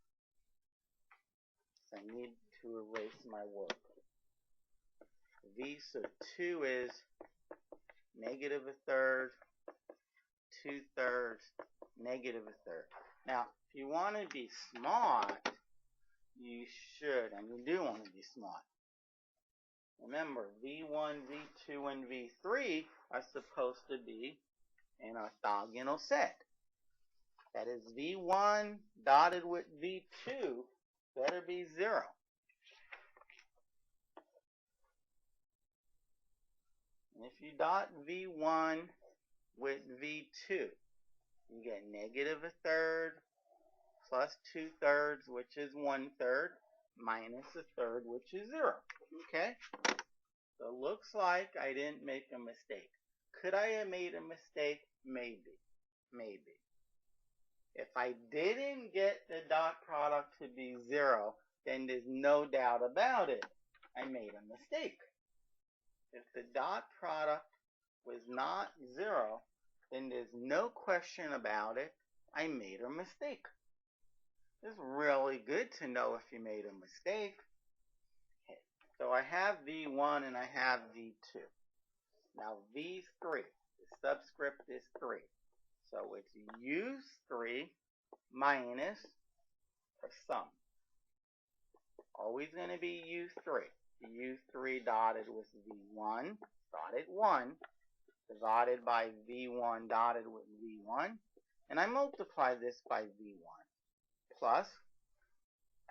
So I need to erase my work. V sub 2 is negative a third, 2/3, negative a third. Now, if you want to be smart, you should, and you do want to be smart. Remember, V1, V2, and V3 are supposed to be an orthogonal set. That is, V1 dotted with V2 better be 0. And if you dot V1 with V2, you get negative a third plus 2/3, which is 1/3, minus a third, which is 0. Okay? So it looks like I didn't make a mistake. Could I have made a mistake? Maybe. Maybe. If I didn't get the dot product to be 0, then there's no doubt about it. I made a mistake. If the dot product was not 0, then there's no question about it. I made a mistake. It's really good to know if you made a mistake. Okay. So I have V1 and I have V2. Now V3, the subscript is 3. So it's U3 minus a sum. Always going to be U3. U3 dotted with V1, dotted 1, divided by V1 dotted with V1. And I multiply this by V1. Plus,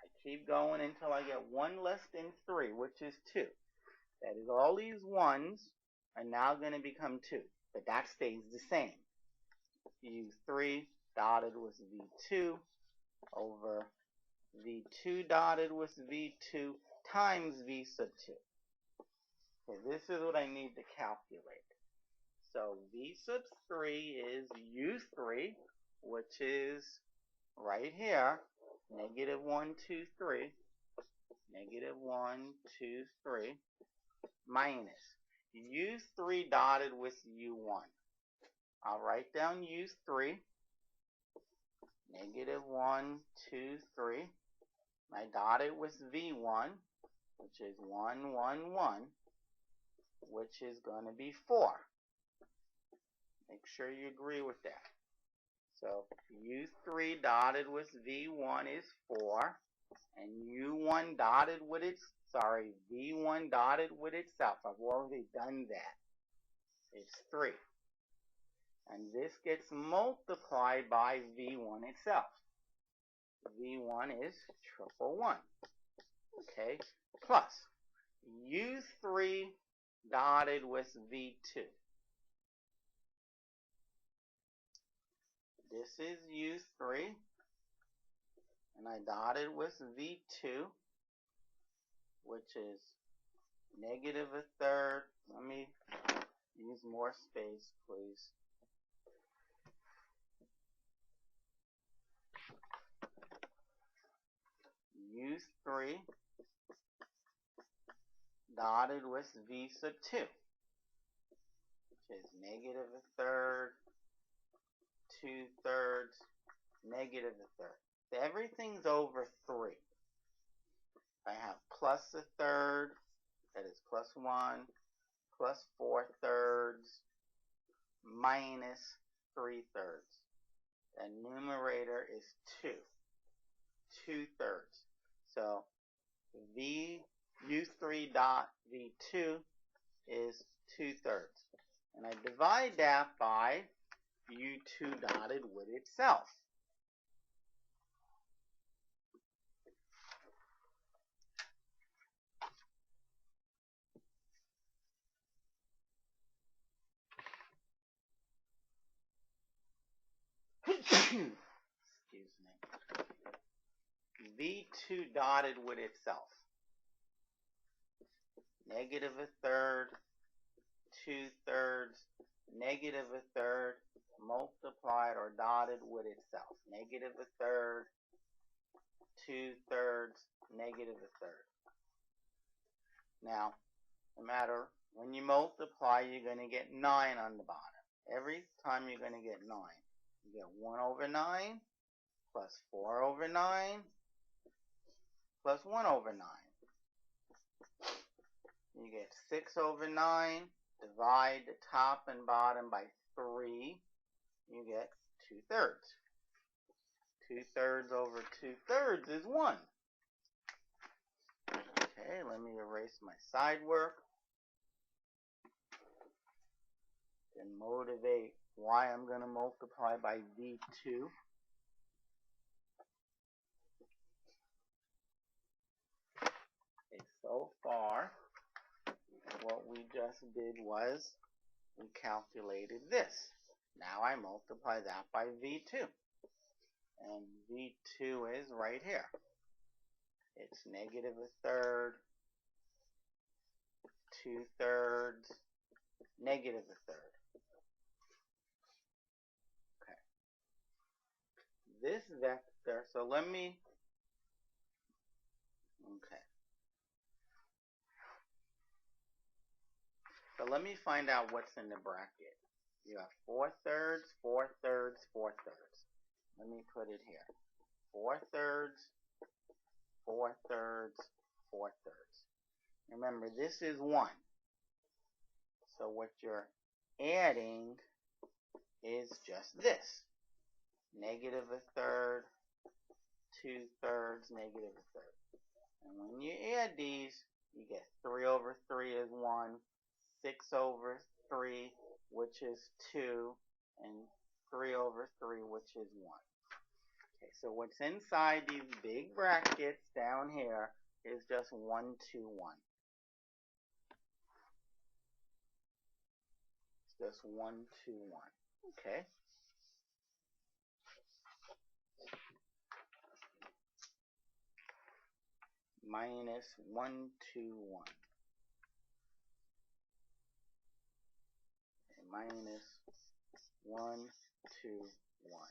I keep going until I get 1 less than 3, which is 2. That is, all these 1s are now going to become 2. But that stays the same. U3 dotted with V2 over V2 dotted with V2 times V sub 2. Okay, this is what I need to calculate. So V sub 3 is U3, which is right here, negative 1, 2, 3, negative 1, 2, 3, minus U3 dotted with U1. I'll write down U3, negative 1, 2, 3. I dot it with V1, which is 1, 1, 1, which is going to be 4. Make sure you agree with that. So U3 dotted with V1 is 4, and U1 dotted with V1 dotted with itself. I've already done that. It's 3. And this gets multiplied by V1 itself. V1 is 111. Okay, plus U3 dotted with V2. This is U3, and I dotted with V2, which is negative a third. Let me use more space, please. U3 dotted with V sub 2, which is negative a third, 2/3, negative a third. So everything's over 3. I have plus a third, that is plus 1, plus 4/3, minus 3/3. The numerator is 2, 2/3. So U3 dot V2 is 2/3. And I divide that by U2 dotted with itself. Excuse me. V2 dotted with itself. Negative a third, 2/3, negative a third, multiplied or dotted with itself. Negative a third, 2/3, negative a third. Now, no matter when you multiply, you're going to get 9 on the bottom. Every time you're going to get 9. You get 1/9 plus 4/9 plus 1/9. You get 6/9. Divide the top and bottom by 3. You get 2/3. 2/3 over 2/3 is 1. Okay, let me erase my side work and motivate why I'm going to multiply by V2. Okay, so far, what we just did was we calculated this. Now I multiply that by V2. And V2 is right here. It's negative a third, 2/3, negative a third. Okay. This vector, so let me, okay. So let me find out what's in the bracket. You have 4/3, 4/3, 4/3. Let me put it here. 4/3, 4/3, 4/3. Remember, this is 1. So what you're adding is just this. Negative a third, 2/3, negative a third. And when you add these, you get 3/3 is 1, 6/3, which is 2, and 3/3, which is 1. Okay, so what's inside these big brackets down here is just 1, 2, 1. It's just 1, 2, 1. Okay. Minus 1, 2, 1. Okay, minus 1, 2, 1.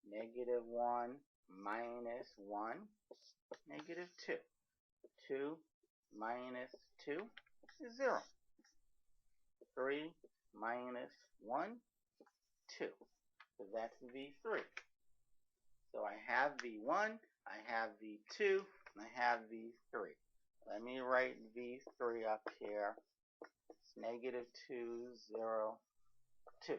Negative 1 minus 1, negative 2. 2 minus 2 is 0. 3 minus 1, 2. So that's V3. So I have V1, I have V2, and I have V3. Let me write V3 up here. It's negative 2, 0, 2.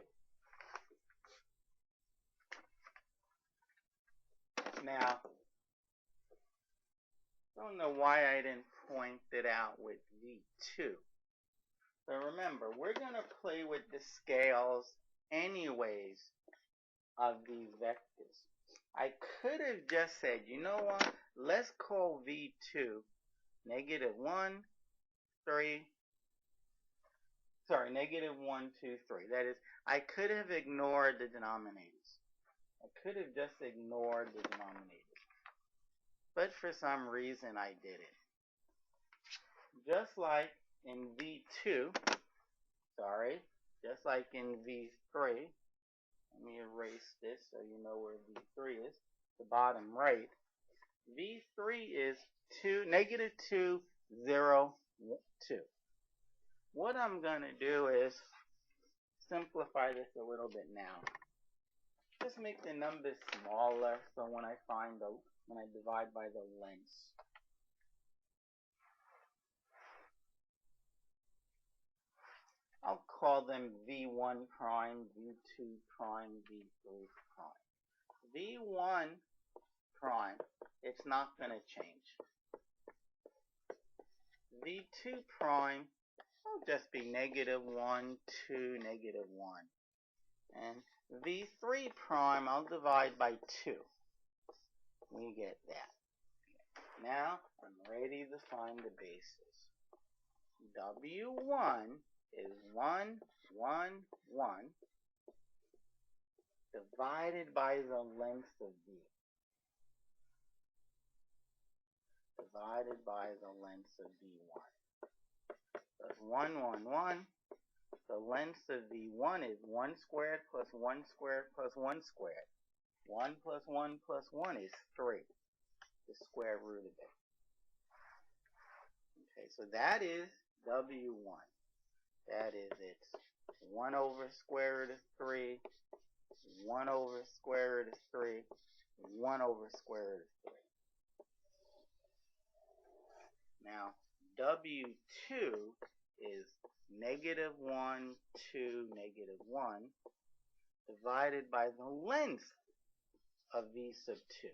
Now, I don't know why I didn't point it out with V2. But remember, we're going to play with the scales anyways of these vectors. I could have just said, you know what, let's call V2 negative 1, 3, sorry, negative 1, 2, 3. That is, I could have ignored the denominators. I could have just ignored the denominators. But for some reason, I didn't. Just like in V2, sorry, just like in V3, let me erase this so you know where V3 is, the bottom right. V3 is negative 2, 0, 2. What I'm going to do is simplify this a little bit now. Just make the numbers smaller so when I divide by the lengths. I'll call them V1 prime, V2 prime, V3 prime. V1 prime, it's not going to change. V2 prime will just be negative 1, 2, negative 1. And V3 prime, I'll divide by 2. We get that. Now, I'm ready to find the bases. W1 is 1, 1, 1, divided by the length of V. Divided by the length of V1. That's 1, 1, 1, the length of V1 is 1 squared plus 1 squared plus 1 squared. 1 plus 1 plus 1 is 3. The square root of it. Okay, so that is W1. That is it's 1 over square root of 3, 1 over square root of 3, 1 over square root of 3. Now, W2 is negative 1, 2, negative 1 divided by the length of V sub 2.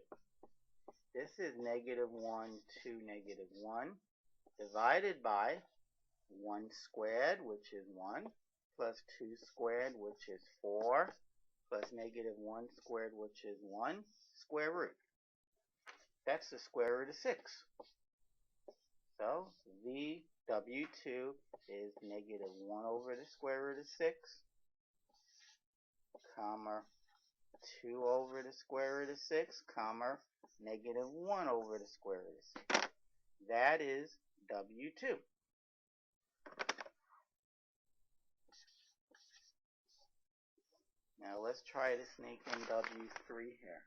This is negative 1, 2, negative 1 divided by 1 squared, which is 1, plus 2 squared, which is 4, plus negative 1 squared, which is 1, square root. That's the square root of 6. So W2 is negative 1 over the square root of 6, comma, 2 over the square root of 6, comma, negative 1 over the square root of 6. That is W2. Now let's try to sneak in W3 here.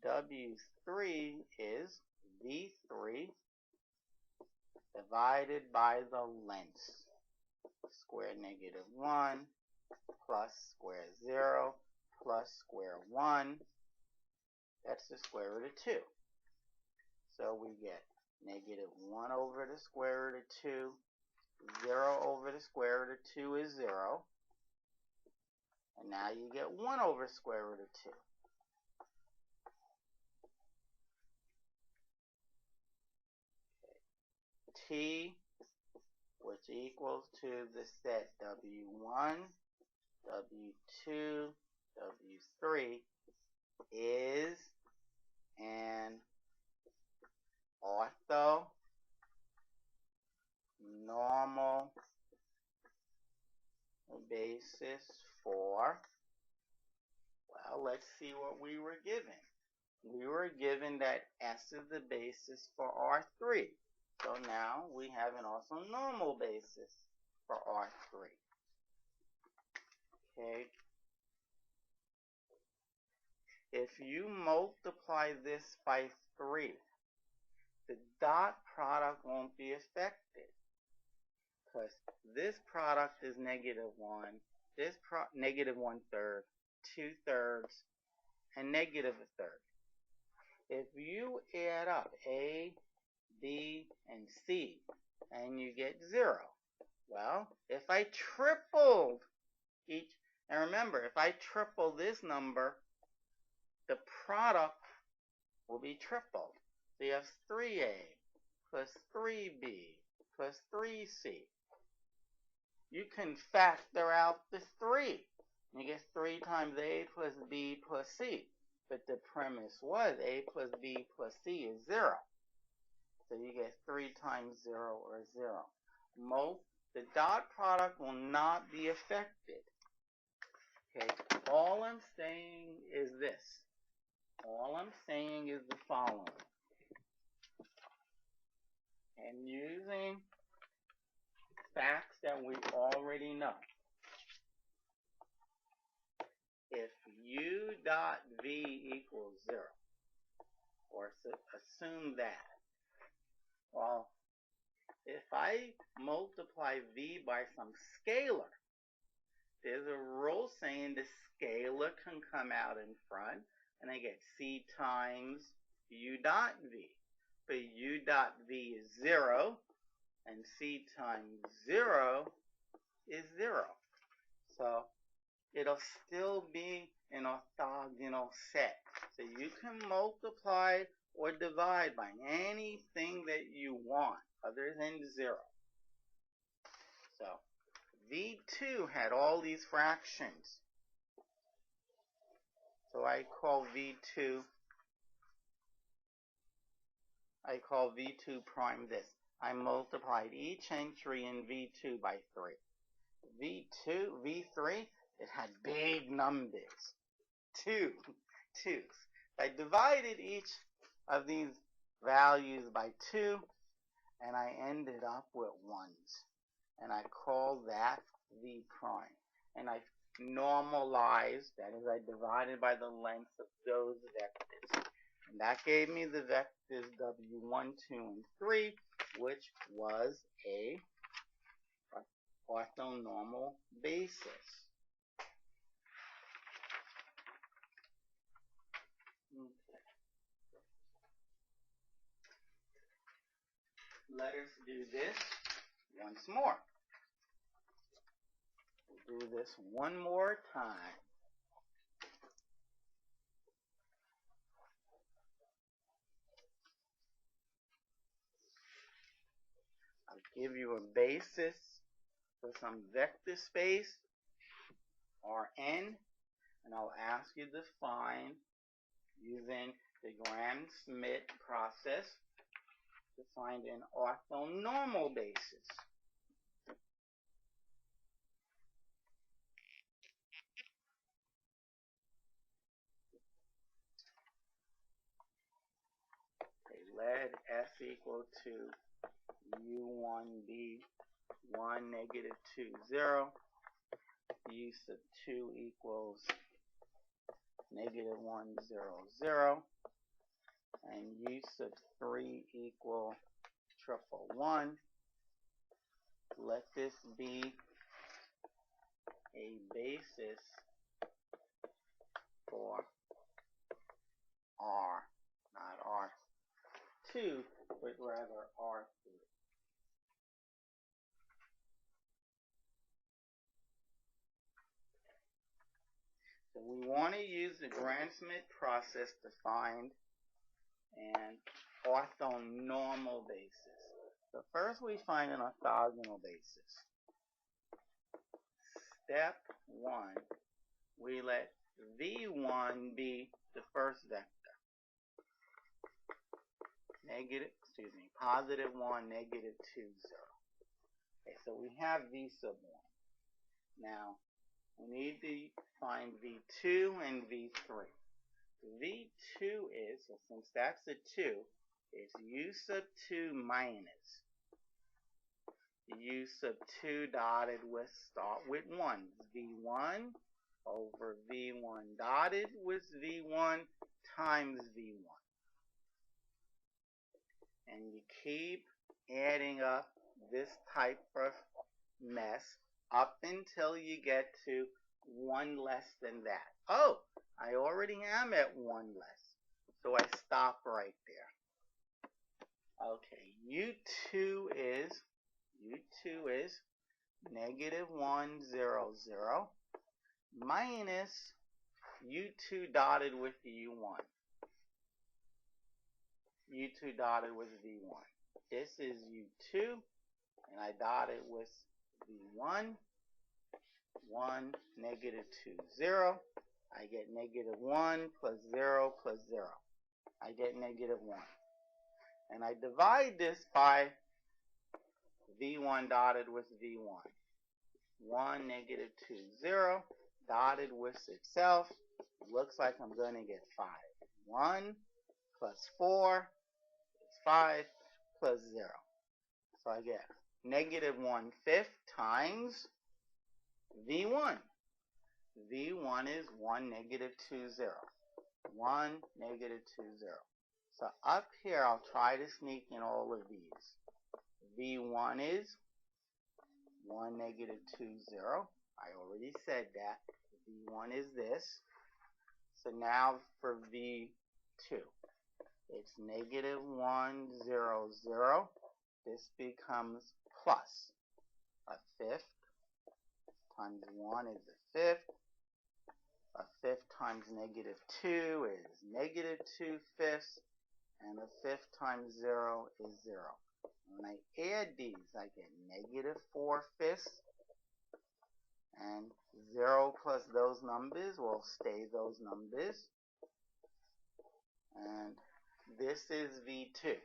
W3 is V3 divided by the length. Square negative 1 plus square 0 plus square 1. That's the square root of 2. So we get negative 1 over the square root of 2. 0 over the square root of 2 is 0. And now you get 1 over square root of 2. T, which equals to the set W1, W2, W3, is an orthonormal basis for, well, let's see what we were given. We were given that S is the basis for R3. So now we have an orthonormal basis for R3. Okay. If you multiply this by 3, the dot product won't be affected. Because this product is negative 1, this negative 1/3, 2/3, and negative 1/3. If you add up A, B, and C, and you get 0, well, if I tripled each, and remember, if I triple this number, the product will be tripled. So you have 3A plus 3B plus 3C. You can factor out the 3. You get 3 times A plus B plus C. But the premise was A plus B plus C is 0. So you get 3 times 0 or 0. The dot product will not be affected. Okay, all I'm saying is this. All I'm saying is the following. And using facts that we already know. If U dot V equals 0, or assume that, well, if I multiply V by some scalar, there's a rule saying the scalar can come out in front, and I get C times U dot V. But U dot V is 0, and C times 0 is 0. So it'll still be an orthogonal set. So you can multiply or divide by anything that you want other than 0. So V2 had all these fractions. So I call V2 prime this. I multiplied each entry in V2 by 3. V3, it had big numbers. 2's. I divided each of these values by 2, and I ended up with 1's. and I call that V prime. And I normalized, that is, I divided by the length of those vectors. And that gave me the vectors W1, 2, and 3, which was a orthonormal basis. Okay. Let us do this once more. We'll do this one more time. I'll give you a basis for some vector space, Rn, and I'll ask you to find, using the Gram-Schmidt process, to find an orthonormal basis. Okay, let S equal to U1B 1, negative 2, 0. U sub 2 equals negative 1, 0, 0. And U sub 3 equal triple 1. Let this be a basis for R, not R2, but rather R3. So we want to use the Gram-Schmidt process to find an orthonormal basis. So first we find an orthogonal basis. Step 1, we let V1 be the first vector. Positive 1, negative 2, 0. Okay, so we have V sub 1. Now, we need to find V2 and V3. V2 is, so since that's a 2, is U sub 2 minus U sub 2 dotted with, start with 1. V1 over V1 dotted with V1 times V1. And you keep adding up this type of mess up until you get to 1 less than that. Oh, I already am at 1 less, so I stop right there. Okay, U2 is negative 1, 0, 0 minus U2 dotted with U1. U2 dotted with V1. This is U2, and I dotted with V1. 1, negative 2, 0. I get negative 1 plus 0 plus 0. I get negative 1. And I divide this by V1 dotted with V1. 1, negative 2, 0, dotted with itself. Looks like I'm going to get 5. 1 plus 4 is 5 plus 0. So I get negative 1/5 times V1. V1 is 1, negative 2, 0. 1, negative 2, 0. So up here, I'll try to sneak in all of these. V1 is 1, negative 2, 0. I already said that. V1 is this. So now for V2, it's negative 1, 0, 0. This becomes plus a 5th times 1 is a 5th. A 5th times negative 2 is negative 2/5. And a 5th times 0 is 0. When I add these, I get negative 4/5. And 0 plus those numbers will stay those numbers. And this is V2.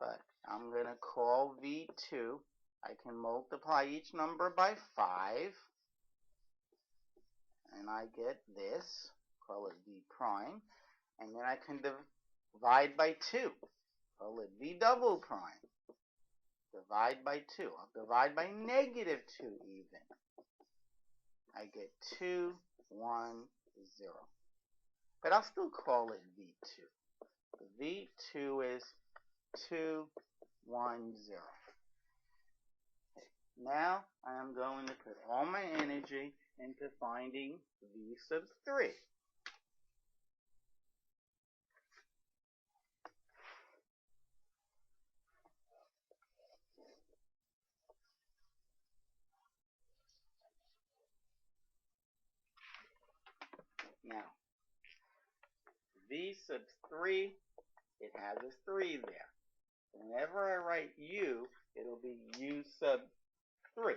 But I'm going to call V2. I can multiply each number by 5. And I get this. Call it V prime. And then I can divide by 2. Call it V double prime. divide by 2. I'll divide by negative 2 even. I get 2, 1, 0. But I'll still call it V2. V2 is 2, 1, 0. Okay. Now I am going to put all my energy into finding V sub 3. Now, V sub 3, it has a 3 there. Whenever I write U, it'll be U sub 3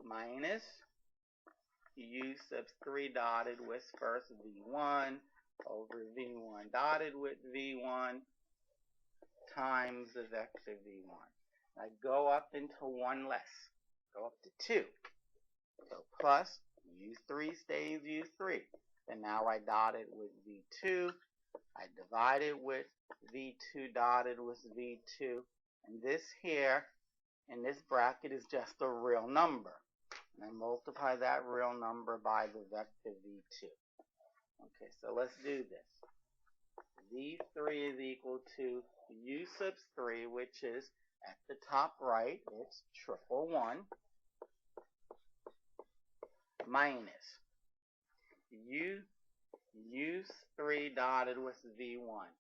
minus U sub 3 dotted with first V1 over V1 dotted with V1 times the vector V1. I go up into 1 less. Go up to 2. So plus U3 stays U3. And now I dot it with V2. I divide it with V2 dotted with V2. And this here, in this bracket, is just a real number. And I multiply that real number by the vector V2. Okay, so let's do this. V3 is equal to U sub 3, which is at the top right, it's 111, minus U3 dotted with V1.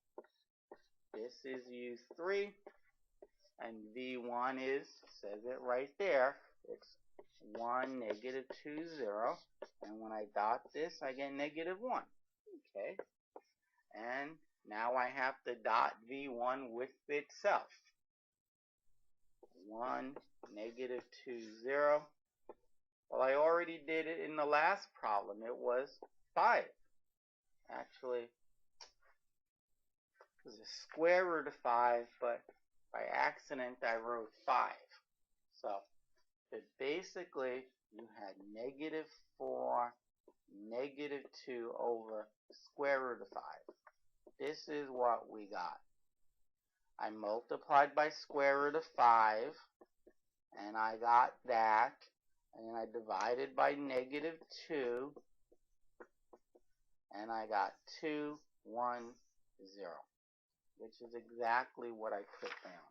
This is U3, and V1 is, says it right there, it's 1, negative 2, 0. And when I dot this, I get negative 1. Okay. And now I have to dot V1 with itself. 1, negative 2, 0. Well, I already did it in the last problem. It was 5. Actually, it was a square root of 5, but by accident I wrote 5. So, but basically, you had negative 4, negative 2 over square root of 5. This is what we got. I multiplied by square root of 5, and I got that. And then I divided by negative 2, and I got 2, 1, 0, which is exactly what I put down.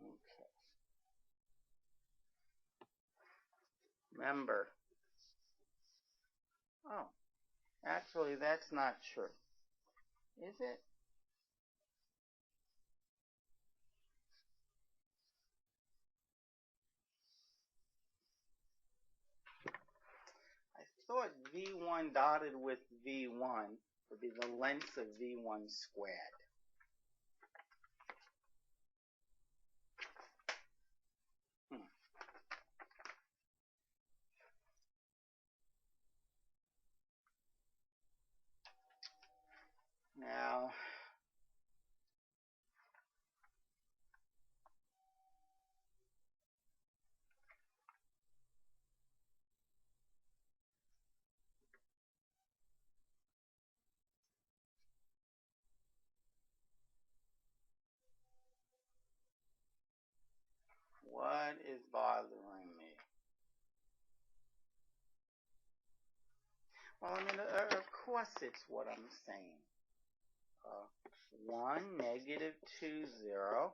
Okay. Remember, oh, actually that's not true. Is it? I thought V1 dotted with V1 would be the length of V1 squared. Now, what is bothering me? Well, I mean, of course it's what I'm saying. 1, negative 2, 0,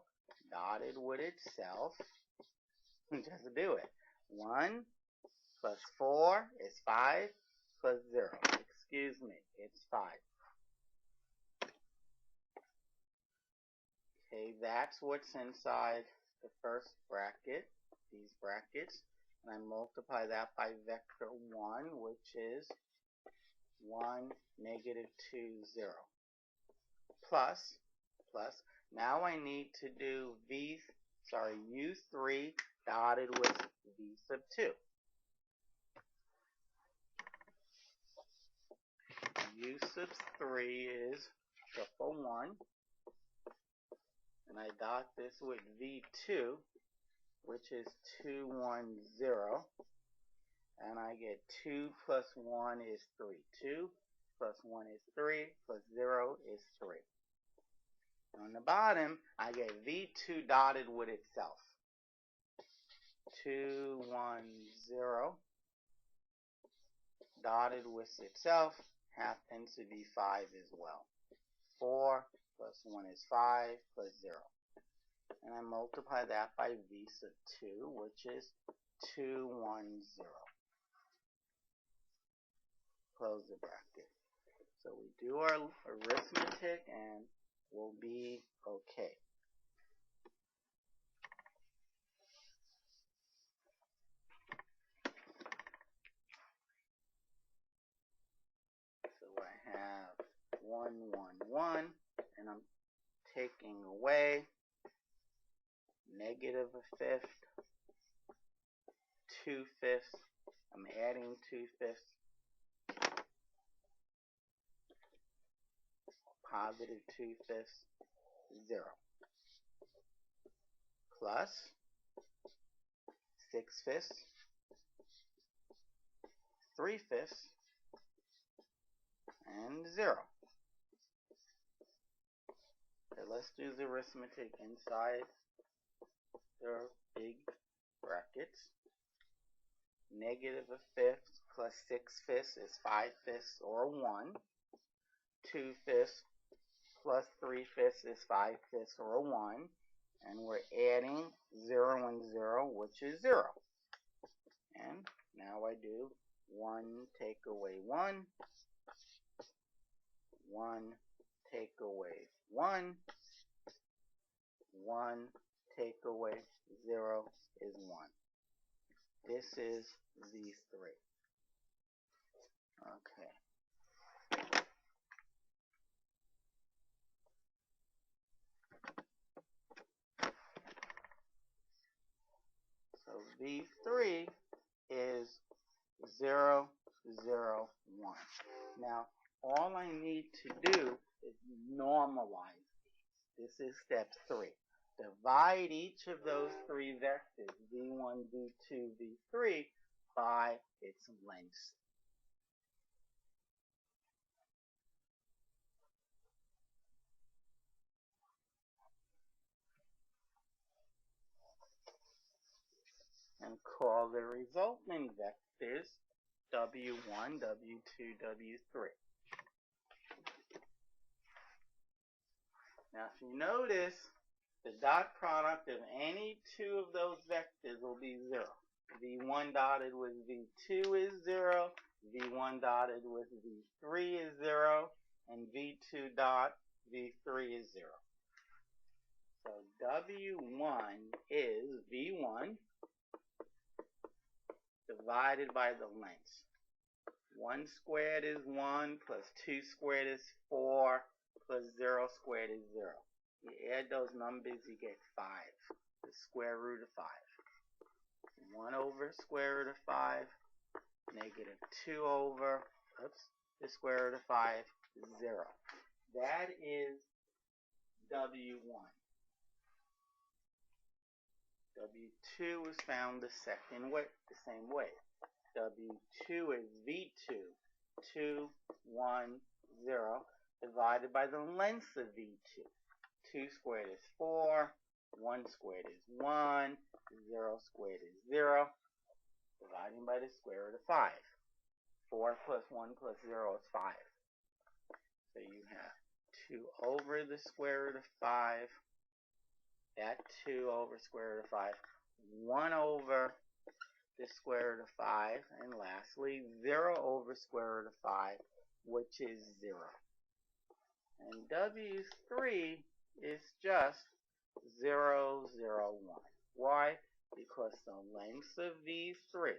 dotted with itself. Just do it. 1 plus 4 is 5 plus 0. Excuse me, it's 5. Okay, that's what's inside the first bracket, these brackets. And I multiply that by vector 1, which is 1, negative 2, 0. Plus, now I need to do U3 dotted with V sub 2. U sub 3 is 111, and I dot this with V2, which is 210, and I get 2 plus 1 is 3. 2 plus 1 is 3, plus 0 is 3. On the bottom, I get V2 dotted with itself. 2, 1, 0 dotted with itself happens to be 5 as well. 4 plus 1 is 5 plus 0. And I multiply that by V sub 2, which is 2, 1, 0. Close the bracket. So we do our arithmetic and we'll be okay. So I have 1, 1, 1, and I'm taking away negative a fifth, 2/5. I'm adding 2/5. Positive 2/5, 0. Plus 6/5, 3/5, and 0. Okay, let's do the arithmetic inside the big brackets. Negative a fifth plus 6/5 is 5/5 or 1. 2/5 plus 3/5 is 5/5 or 1. And we're adding 0 and 0, which is 0. And now I do 1 take away 1. 1 take away 1. 1 take away 0 is 1. This is V3. Okay. So V3 is 0, 0, 1. Now, all I need to do is normalize these. This is step 3. Divide each of those 3 vectors, V1, V2, V3, by its length. And call the resultant vectors W1, W2, W3. Now, if you notice, the dot product of any 2 of those vectors will be 0. V1 dotted with V2 is 0. V1 dotted with V3 is 0. And V2 dot V3 is 0. So W1 is V1 divided by the length. 1 squared is 1 plus 2 squared is 4 plus 0 squared is 0. You add those numbers, you get 5, the square root of 5. 1 over square root of 5, negative 2 over, the square root of 5, 0. That is W1. W2 is found the same way. W2 is V2, 2, 1, 0, divided by the length of V2. 2 squared is 4, 1 squared is 1, 0 squared is 0, dividing by the square root of 5. 4 plus 1 plus 0 is 5. So you have 2 over the square root of 5, that 2 over square root of 5, 1 over the square root of 5, and lastly 0 over square root of 5, which is 0. And W3 is just 0, 0, 1. Why? Because the length of V3,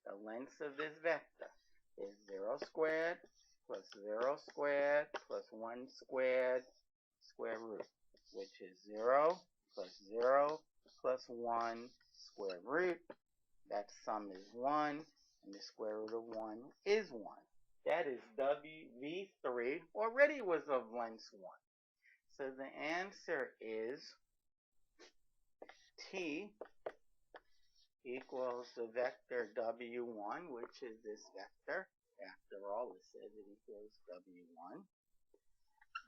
the length of this vector, is 0 squared plus 0 squared plus 1 squared square root, which is 0 plus 0 plus 1 square root. That sum is 1, and the square root of 1 is 1. That is V3 already was of length 1. So the answer is T equals the vector W1, which is this vector. After all, it says it equals W1.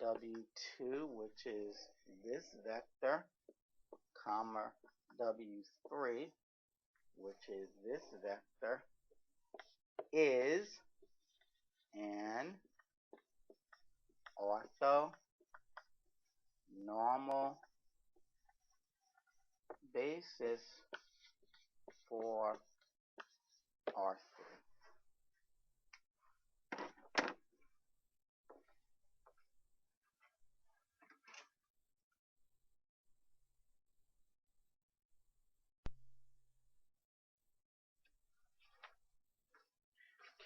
W2, which is this vector, comma W3, which is this vector, is an orthonormal basis for R3.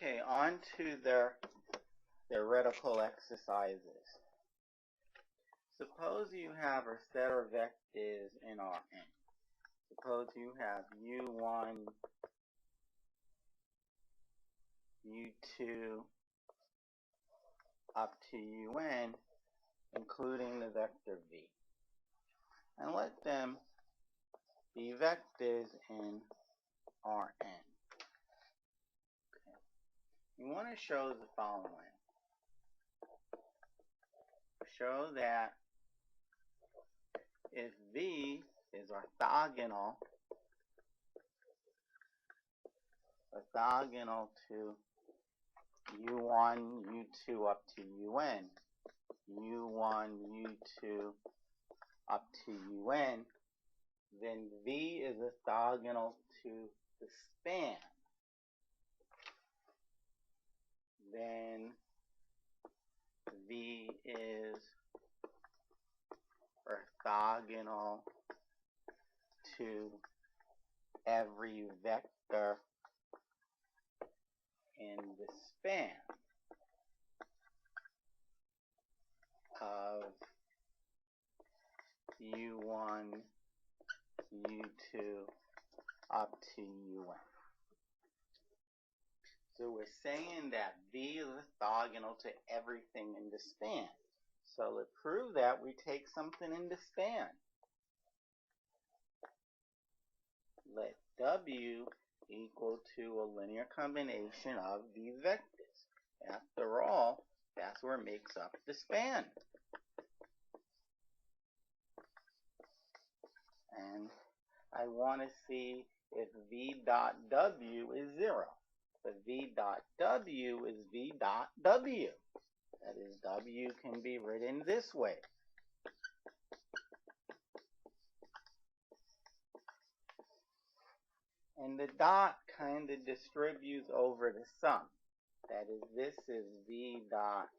Okay, on to their theoretical exercises. Suppose you have a set of vectors in Rn. Suppose you have u1, u2, up to un, including the vector v. And let them be vectors in Rn. Okay. You want to show the following. Show that if v is orthogonal to u1, u2 up to un, u1, u2 up to un, then v is orthogonal to the span. Then v is orthogonal to every vector in the span of u1, u2 up to un. So we're saying that v is orthogonal to everything in the span. So to prove that, we take something in the span. Let W equal to a linear combination of these vectors. After all, that's what makes up the span. And I want to see if V dot W is 0. But V dot W is V dot W. That is, W can be written this way. And the dot kind of distributes over the sum. That is, this is V dot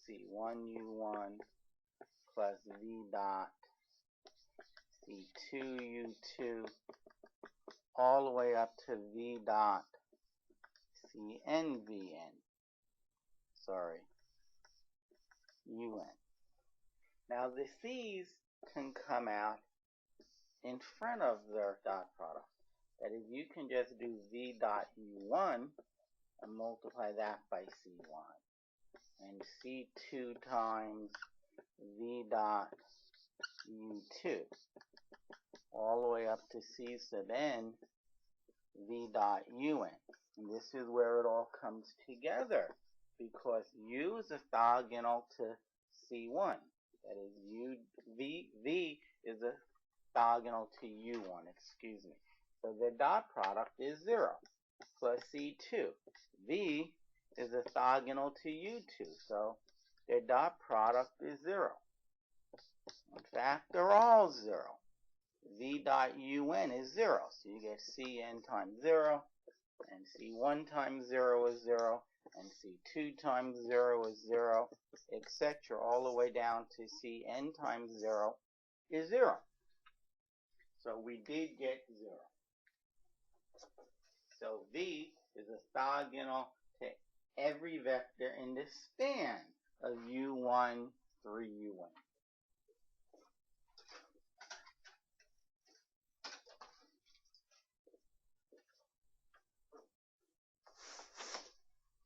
C1U1 plus V dot C2U2 all the way up to V dot CNVN. Sorry, UN. Now the C's can come out in front of their dot product. That is, you can just do V dot U1 and multiply that by C1. And C2 times V dot U2 all the way up to C sub n V dot UN. And this is where it all comes together, because U is orthogonal to C1. That is, V is orthogonal to U1, excuse me. So the dot product is 0 plus C2. V is orthogonal to U2, so their dot product is 0. In fact, they're all 0. V dot UN is 0, so you get Cn times 0, and C1 times 0 is 0, and C2 times 0 is 0, etc., all the way down to Cn times 0 is 0. So we did get 0. So V is orthogonal to every vector in the span of U1 through U1.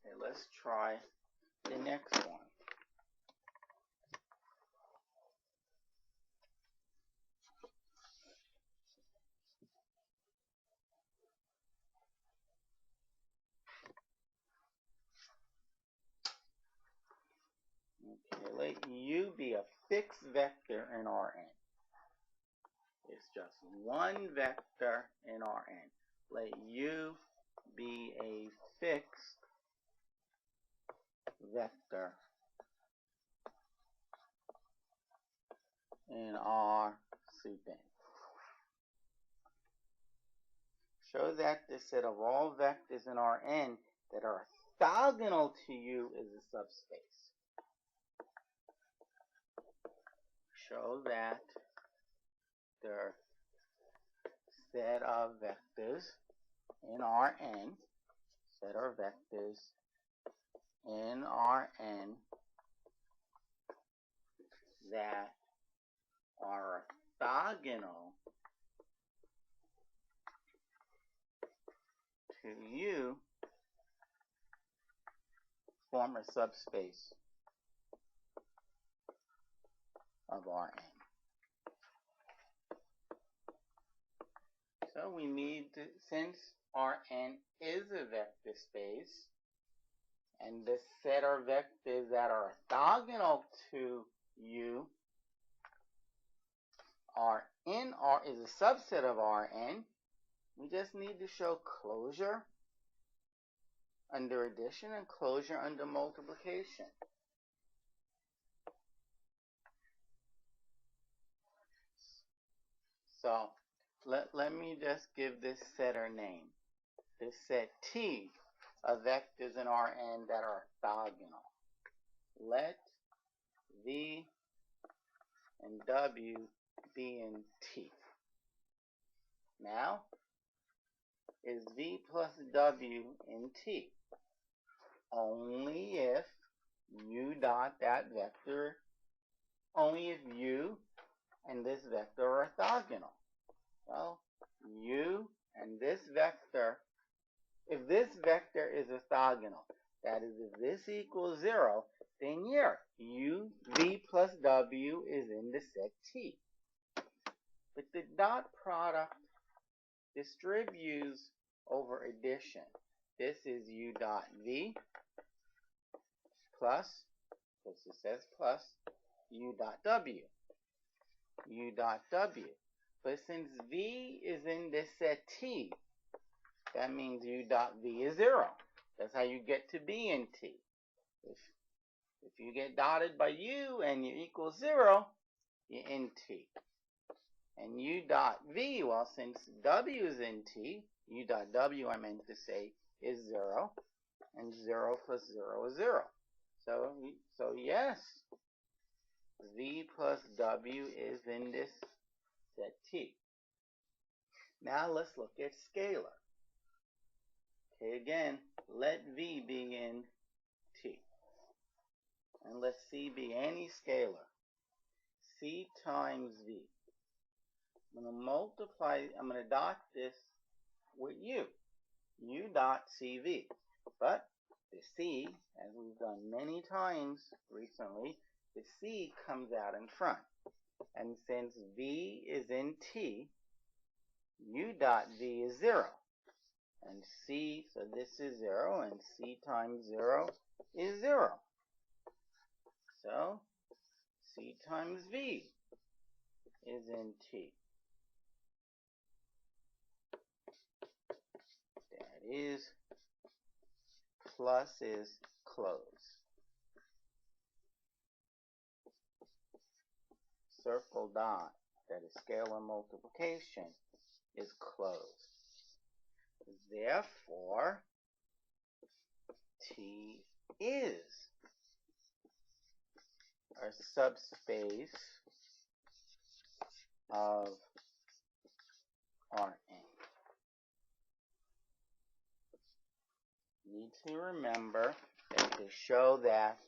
Okay, let's try the next one. Okay, let U be a fixed vector in Rn. It's just one vector in Rn. Let U be a fixed vector in R sub n. Show that the set of all vectors in Rn that are orthogonal to U is a subspace. Show that the set of vectors in Rn, set of vectors in Rn that are orthogonal to U form a subspace of Rn. So we need to, since Rn is a vector space, and the set of vectors that are orthogonal to U are in R is a subset of Rn, we just need to show closure under addition and closure under multiplication. So let me just give this set a name. This set T of vectors in Rn that are orthogonal. Let V and W be in T. Now, is V plus W in T? Only if U dot that vector, only if U and this vector are orthogonal. Well, U and this vector, if this vector is orthogonal, that is, if this equals 0, then here, U, V plus W is in the set T. But the dot product distributes over addition. This is U dot V plus, because it says plus, U dot W. U dot W. But since V is in this set T, that means U dot V is 0. That's how you get to be in T. If you get dotted by U and you equal 0, you're in T. And U dot V, well, since W is in T, U dot W, I meant to say, is 0. And 0 plus 0 is 0. So yes, V plus W is in this set T. Now let's look at scalar. Okay, again, let V be in T. And let C be any scalar. C times V. I'm going to multiply, I'm going to dot this with U. U dot CV. But the C, as we've done many times recently, the C comes out in front. And since V is in T, U dot V is 0. And C, so this is 0, and C times 0 is 0. So, C times V is in T. That is, plus is closed. Circle dot, that is scalar multiplication, is closed. Therefore, T is a subspace of Rn. You need to remember that to show that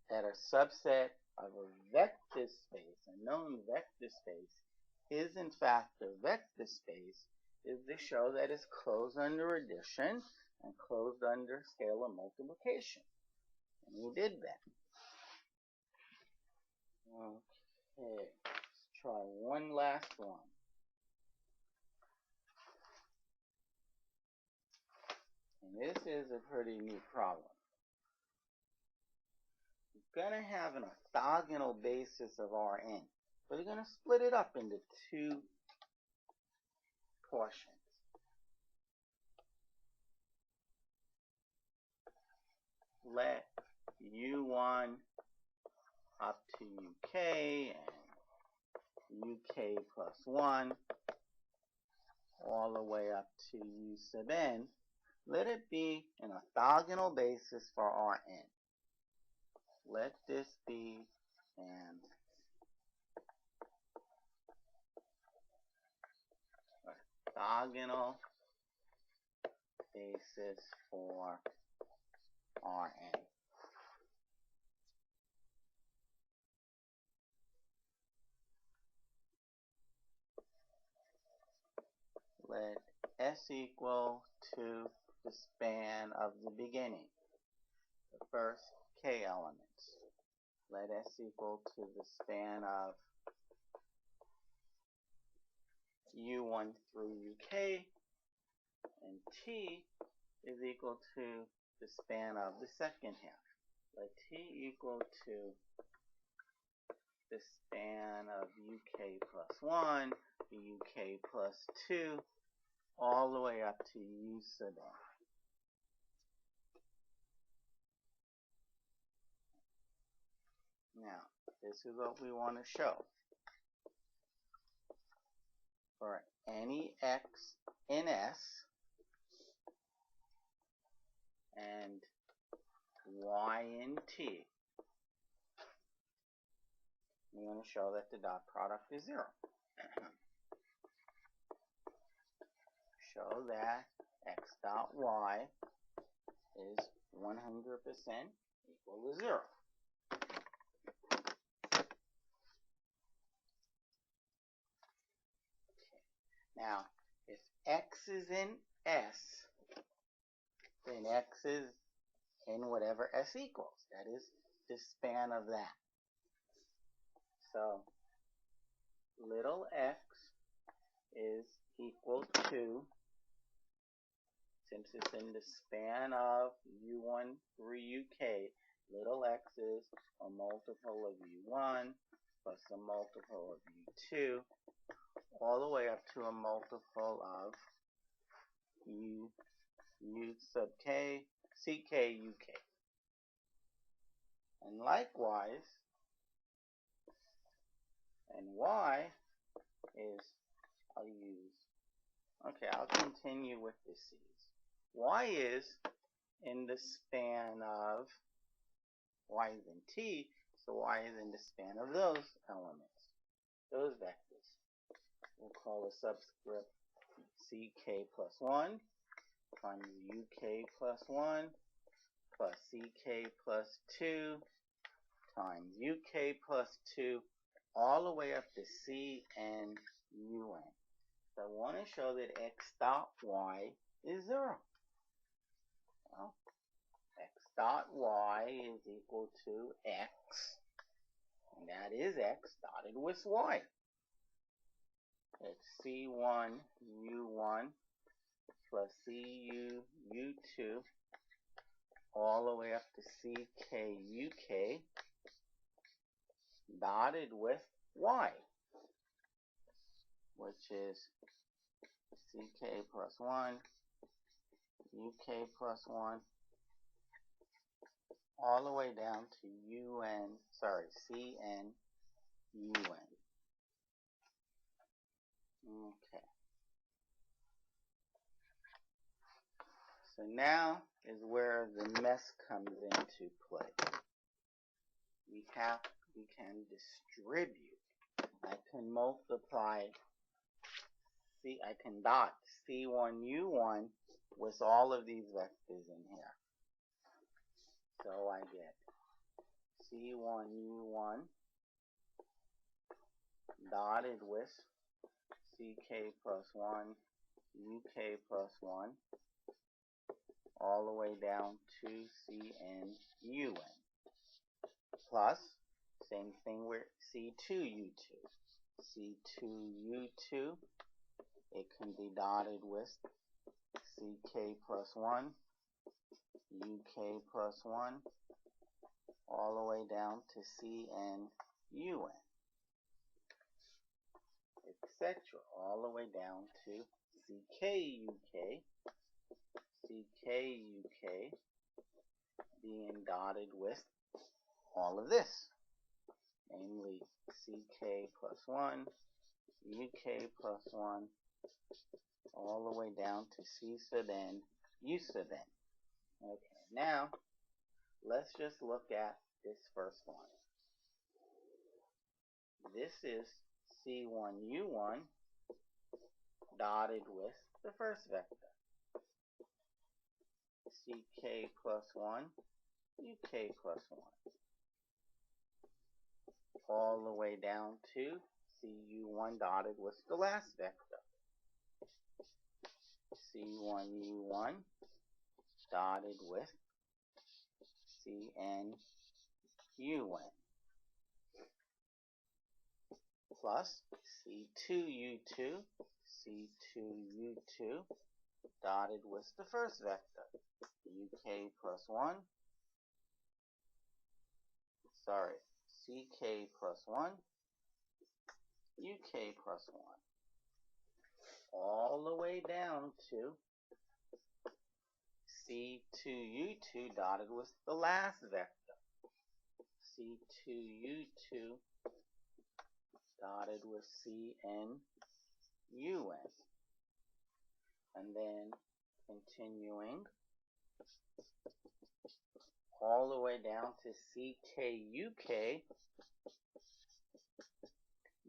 that a subset of a vector space, a known vector space, is in fact a vector space, is to show that it's closed under addition and closed under scalar multiplication. And we did that. Okay, let's try one last one. And this is a pretty neat problem. going to have an orthogonal basis of Rn. We're going to split it up into two portions. Let U1 up to UK and UK plus 1 all the way up to U sub n. Let it be an orthogonal basis for Rn. Let this be an orthogonal basis for Rn. Let S equal to the span of the beginning, the first k elements. Let S equal to the span of U1 through UK, and T is equal to the span of the second half. Let T equal to the span of UK plus 1, UK plus 2, all the way up to U sub n. Now, this is what we want to show. For any x in S and y in T, we want to show that the dot product is 0. Show that x dot y is 100% equal to 0. Now, if x is in S, then x is in whatever S equals. That is the span of that. So, little x is equal to, since it's in the span of U1 through UK, little x is a multiple of U1 plus a multiple of U2, all the way up to a multiple of U sub k, ck, uk. And likewise, and y is, I'll continue with the c's. Y is in the span of, y is in T, so y is in the span of those elements, those vectors. We'll call the subscript ck plus 1 times uk plus 1 plus ck plus 2 times uk plus 2 all the way up to cn un. So I want to show that x dot y is 0. Well, x dot y is equal to x, and that is x dotted with y. It's C1 U1 plus CU U2 all the way up to CK UK dotted with y, which is CK plus 1, UK plus 1, all the way down to CN UN. Okay. So now is where the mess comes into play. We can distribute. I can multiply, I can dot C1U1 with all of these vectors in here. So I get C1U1 dotted with CK plus 1, UK plus 1, all the way down to CN UN. Plus, same thing with C2U2. C2U2, it can be dotted with CK plus 1, UK plus 1, all the way down to Cn Un, etc., all the way down to Ck Uk being dotted with all of this, namely Ck plus 1, Uk plus 1, all the way down to C sub n, U sub n. Okay, now let's just look at this first one. This is C1U1 dotted with the first vector, Ck plus 1, Uk plus 1, all the way down to Cu1 dotted with the last vector, C1U1 dotted with CNUN, plus C2U2 dotted with the first vector, Ck plus 1, Ck plus 1, Uk plus 1, all the way down to C2U2 dotted with the last vector, C2U2 dotted with CNUN, and then continuing all the way down to CKUK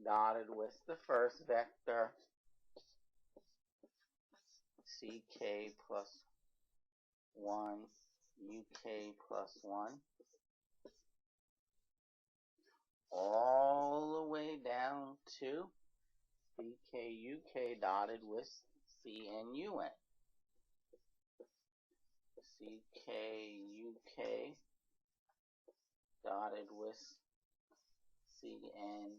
dotted with the first vector, Ck plus 1, Uk plus 1, all the way down to CKUK dotted with CNUN, CKUK dotted with CNUN.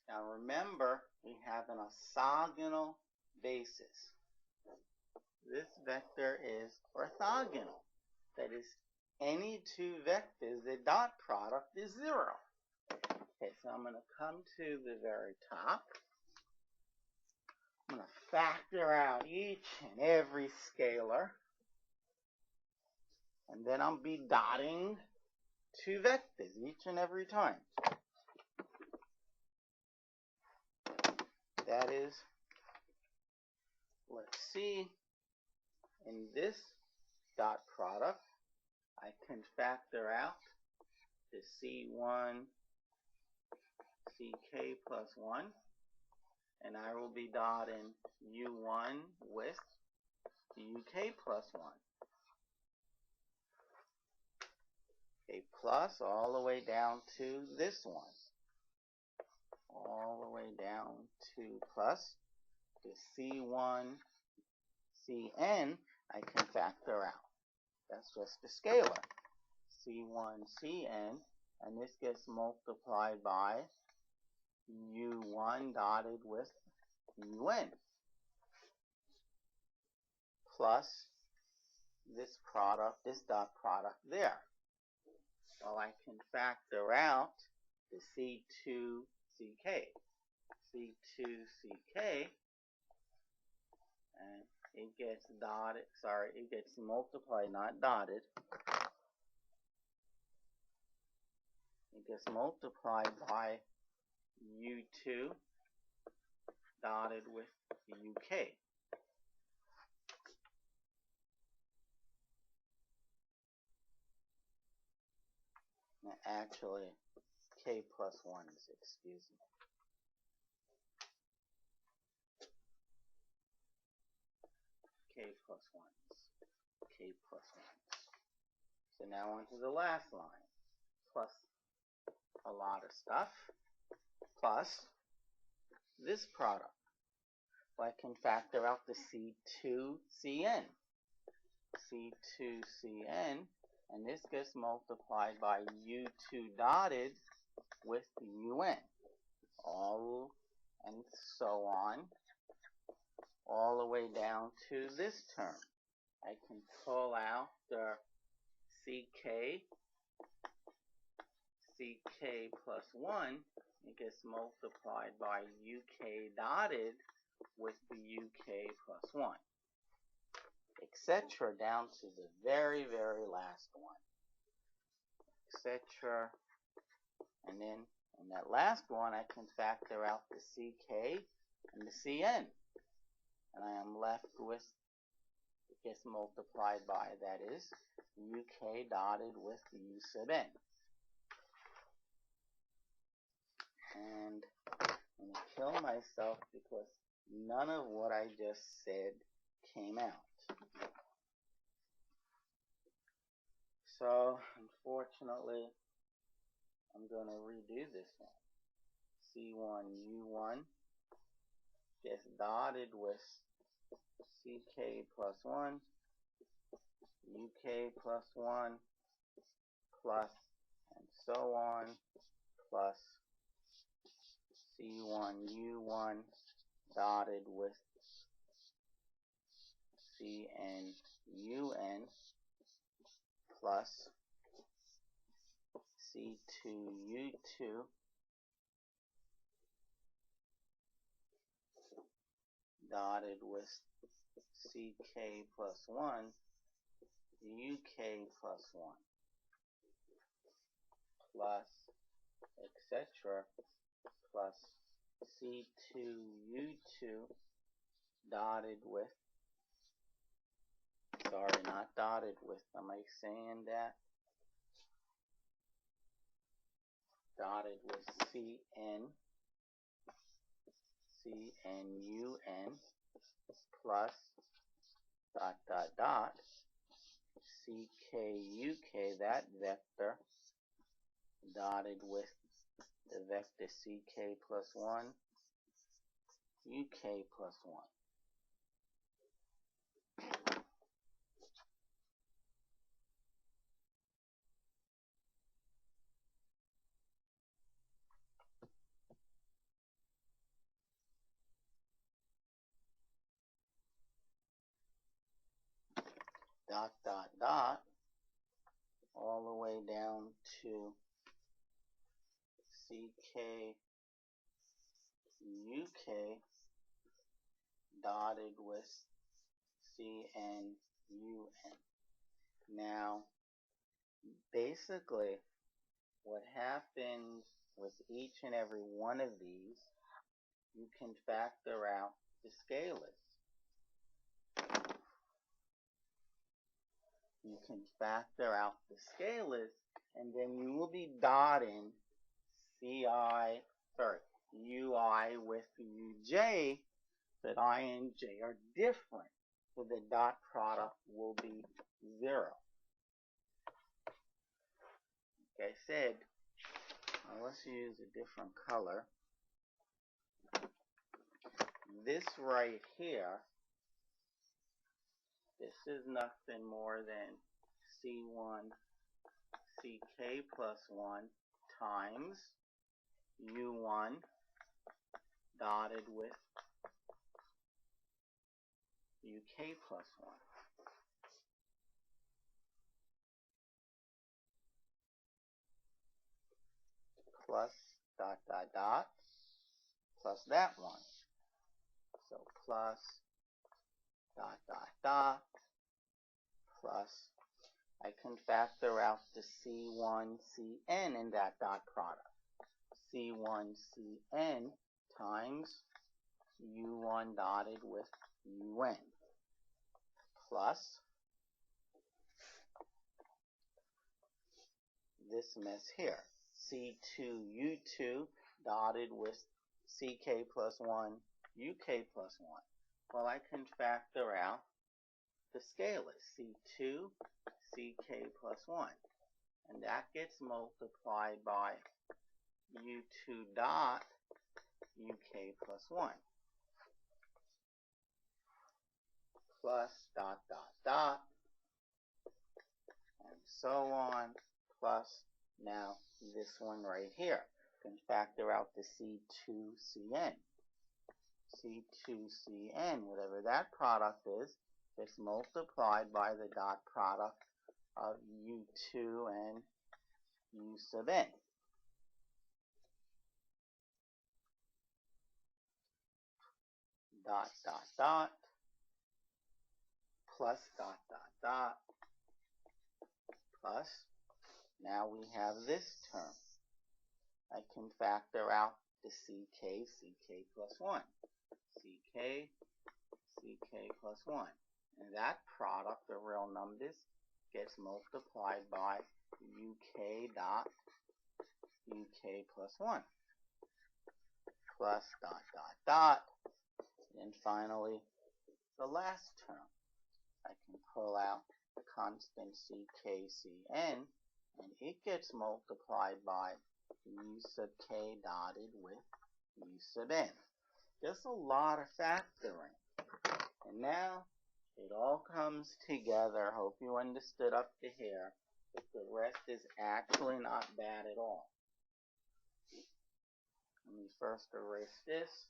Now remember, we have an orthogonal basis. This vector is orthogonal. That is, any two vectors, the dot product is 0. Okay, so I'm going to come to the very top. I'm going to factor out each and every scalar. And then I'll be dotting two vectors each and every time. That is, let's see, in this dot product, I can factor out the C1 Ck plus 1, and I will be dotting U1 with Uk plus 1. Okay, plus all the way down to this one. All the way down to plus the C1 Cn, I can factor out. That's just the scalar. C1 Cn, and this gets multiplied by U1 dotted with Un, plus this product, this dot product there. Well, I can factor out the C2Ck. C2Ck, and it gets dotted, it gets multiplied, not dotted. It gets multiplied by U2 dotted with Uk. Actually, K plus 1 is, excuse me. K plus 1s. K plus 1s. So now onto the last line. Plus a lot of stuff. Plus this product. Well, I can factor out the C2Cn. C2Cn, and this gets multiplied by U2 dotted with Un. All and so on, all the way down to this term. I can pull out the CK plus 1. It gets multiplied by UK dotted with the UK plus 1, etc. down to the very, very last one, etc. And then in that last one, I can factor out the CK and the CN. And I am left with, it gets multiplied by, that is, UK dotted with U sub N. And I'm going to kill myself because none of what I just said came out. So, unfortunately, I'm going to redo this one. C1U1 gets dotted with CK plus 1, UK plus 1, plus, and so on, plus C1U1 dotted with CNUN plus C2U2 dotted with CK plus 1 UK plus 1 plus etc. plus C2U2 dotted with, sorry, not dotted with, am I saying that? Dotted with CNUN plus dot dot dot CKUK, that vector, dotted with the vector CK plus 1 UK plus 1. Dot dot dot all the way down to CK UK dotted with CNUN. Now, basically, what happens with each and every one of these, you can factor out the scalars. You can factor out the scalars, and then you will be dotting UI with UJ, that I and J are different, so the dot product will be 0. Like I said, let's use a different color. This right here, this is nothing more than C1 CK plus 1 times U1 dotted with UK plus 1. Plus dot dot dot plus that one. So plus dot dot dot plus, I can factor out the C1 CN in that dot product. C1 CN times U1 dotted with UN plus this mess here. C2U2 dotted with CK plus 1 UK plus 1. Well, I can factor out the scalars, C2 CK plus 1. And that gets multiplied by U2 dot UK plus 1. Plus dot dot dot and so on, plus now this one right here. You can factor out the C2CN. C2CN, whatever that product is, gets multiplied by the dot product of u2 and u sub n. Dot, dot, dot, plus dot, dot, dot, plus, now we have this term. I can factor out the ck plus 1. ck plus 1. And that product of real numbers gets multiplied by uk dot uk plus 1. Plus dot, dot, dot. And finally, the last term. I can pull out the constant ckcn, and it gets multiplied by u sub k dotted with u sub n. Just a lot of factoring. And now, it all comes together. Hope you understood up to here. But the rest is actually not bad at all. Let me first erase this.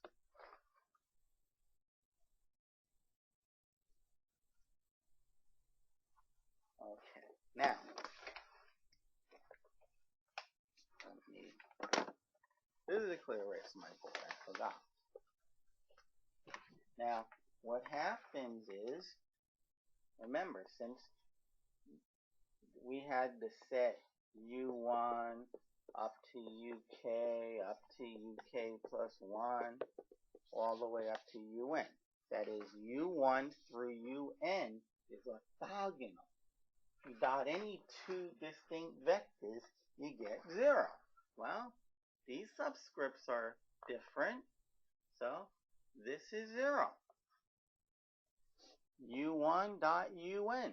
Okay, now, this is a clear erase my board, I forgot. Now, what happens is, remember, since we had the set u1 up to uk, up to uk plus 1, all the way up to un. That is, u1 through un is orthogonal. If you dot any two distinct vectors, you get 0. Well, these subscripts are different, so this is 0. u1 dot un,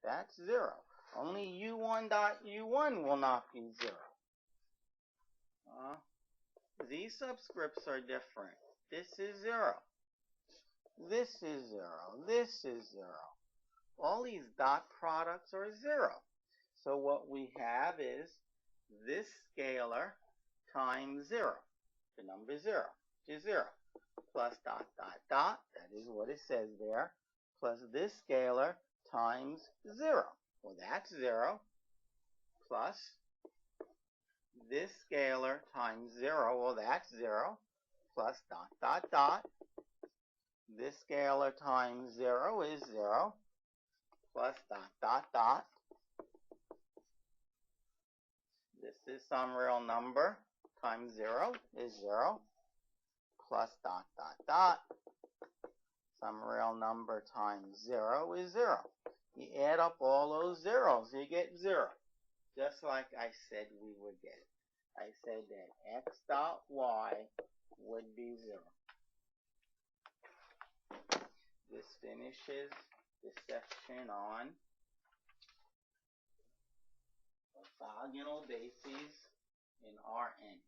that's 0. Only u1 dot u1 will not be 0. These subscripts are different. This is 0. This is 0. This is 0. All these dot products are 0. So what we have is this scalar times 0, the number 0, which is 0, plus dot, dot, dot, that is what it says there, plus this scalar times 0. Well, that's 0, plus this scalar times 0, well, that's 0, plus dot, dot, dot. This scalar times 0 is 0, plus dot, dot, dot. This is some real number times 0 is 0, plus dot, dot, dot. Some real number times 0 is 0. You add up all those zeros, you get 0. Just like I said we would get it. I said that x dot y would be 0. This finishes the section on orthogonal bases in Rn.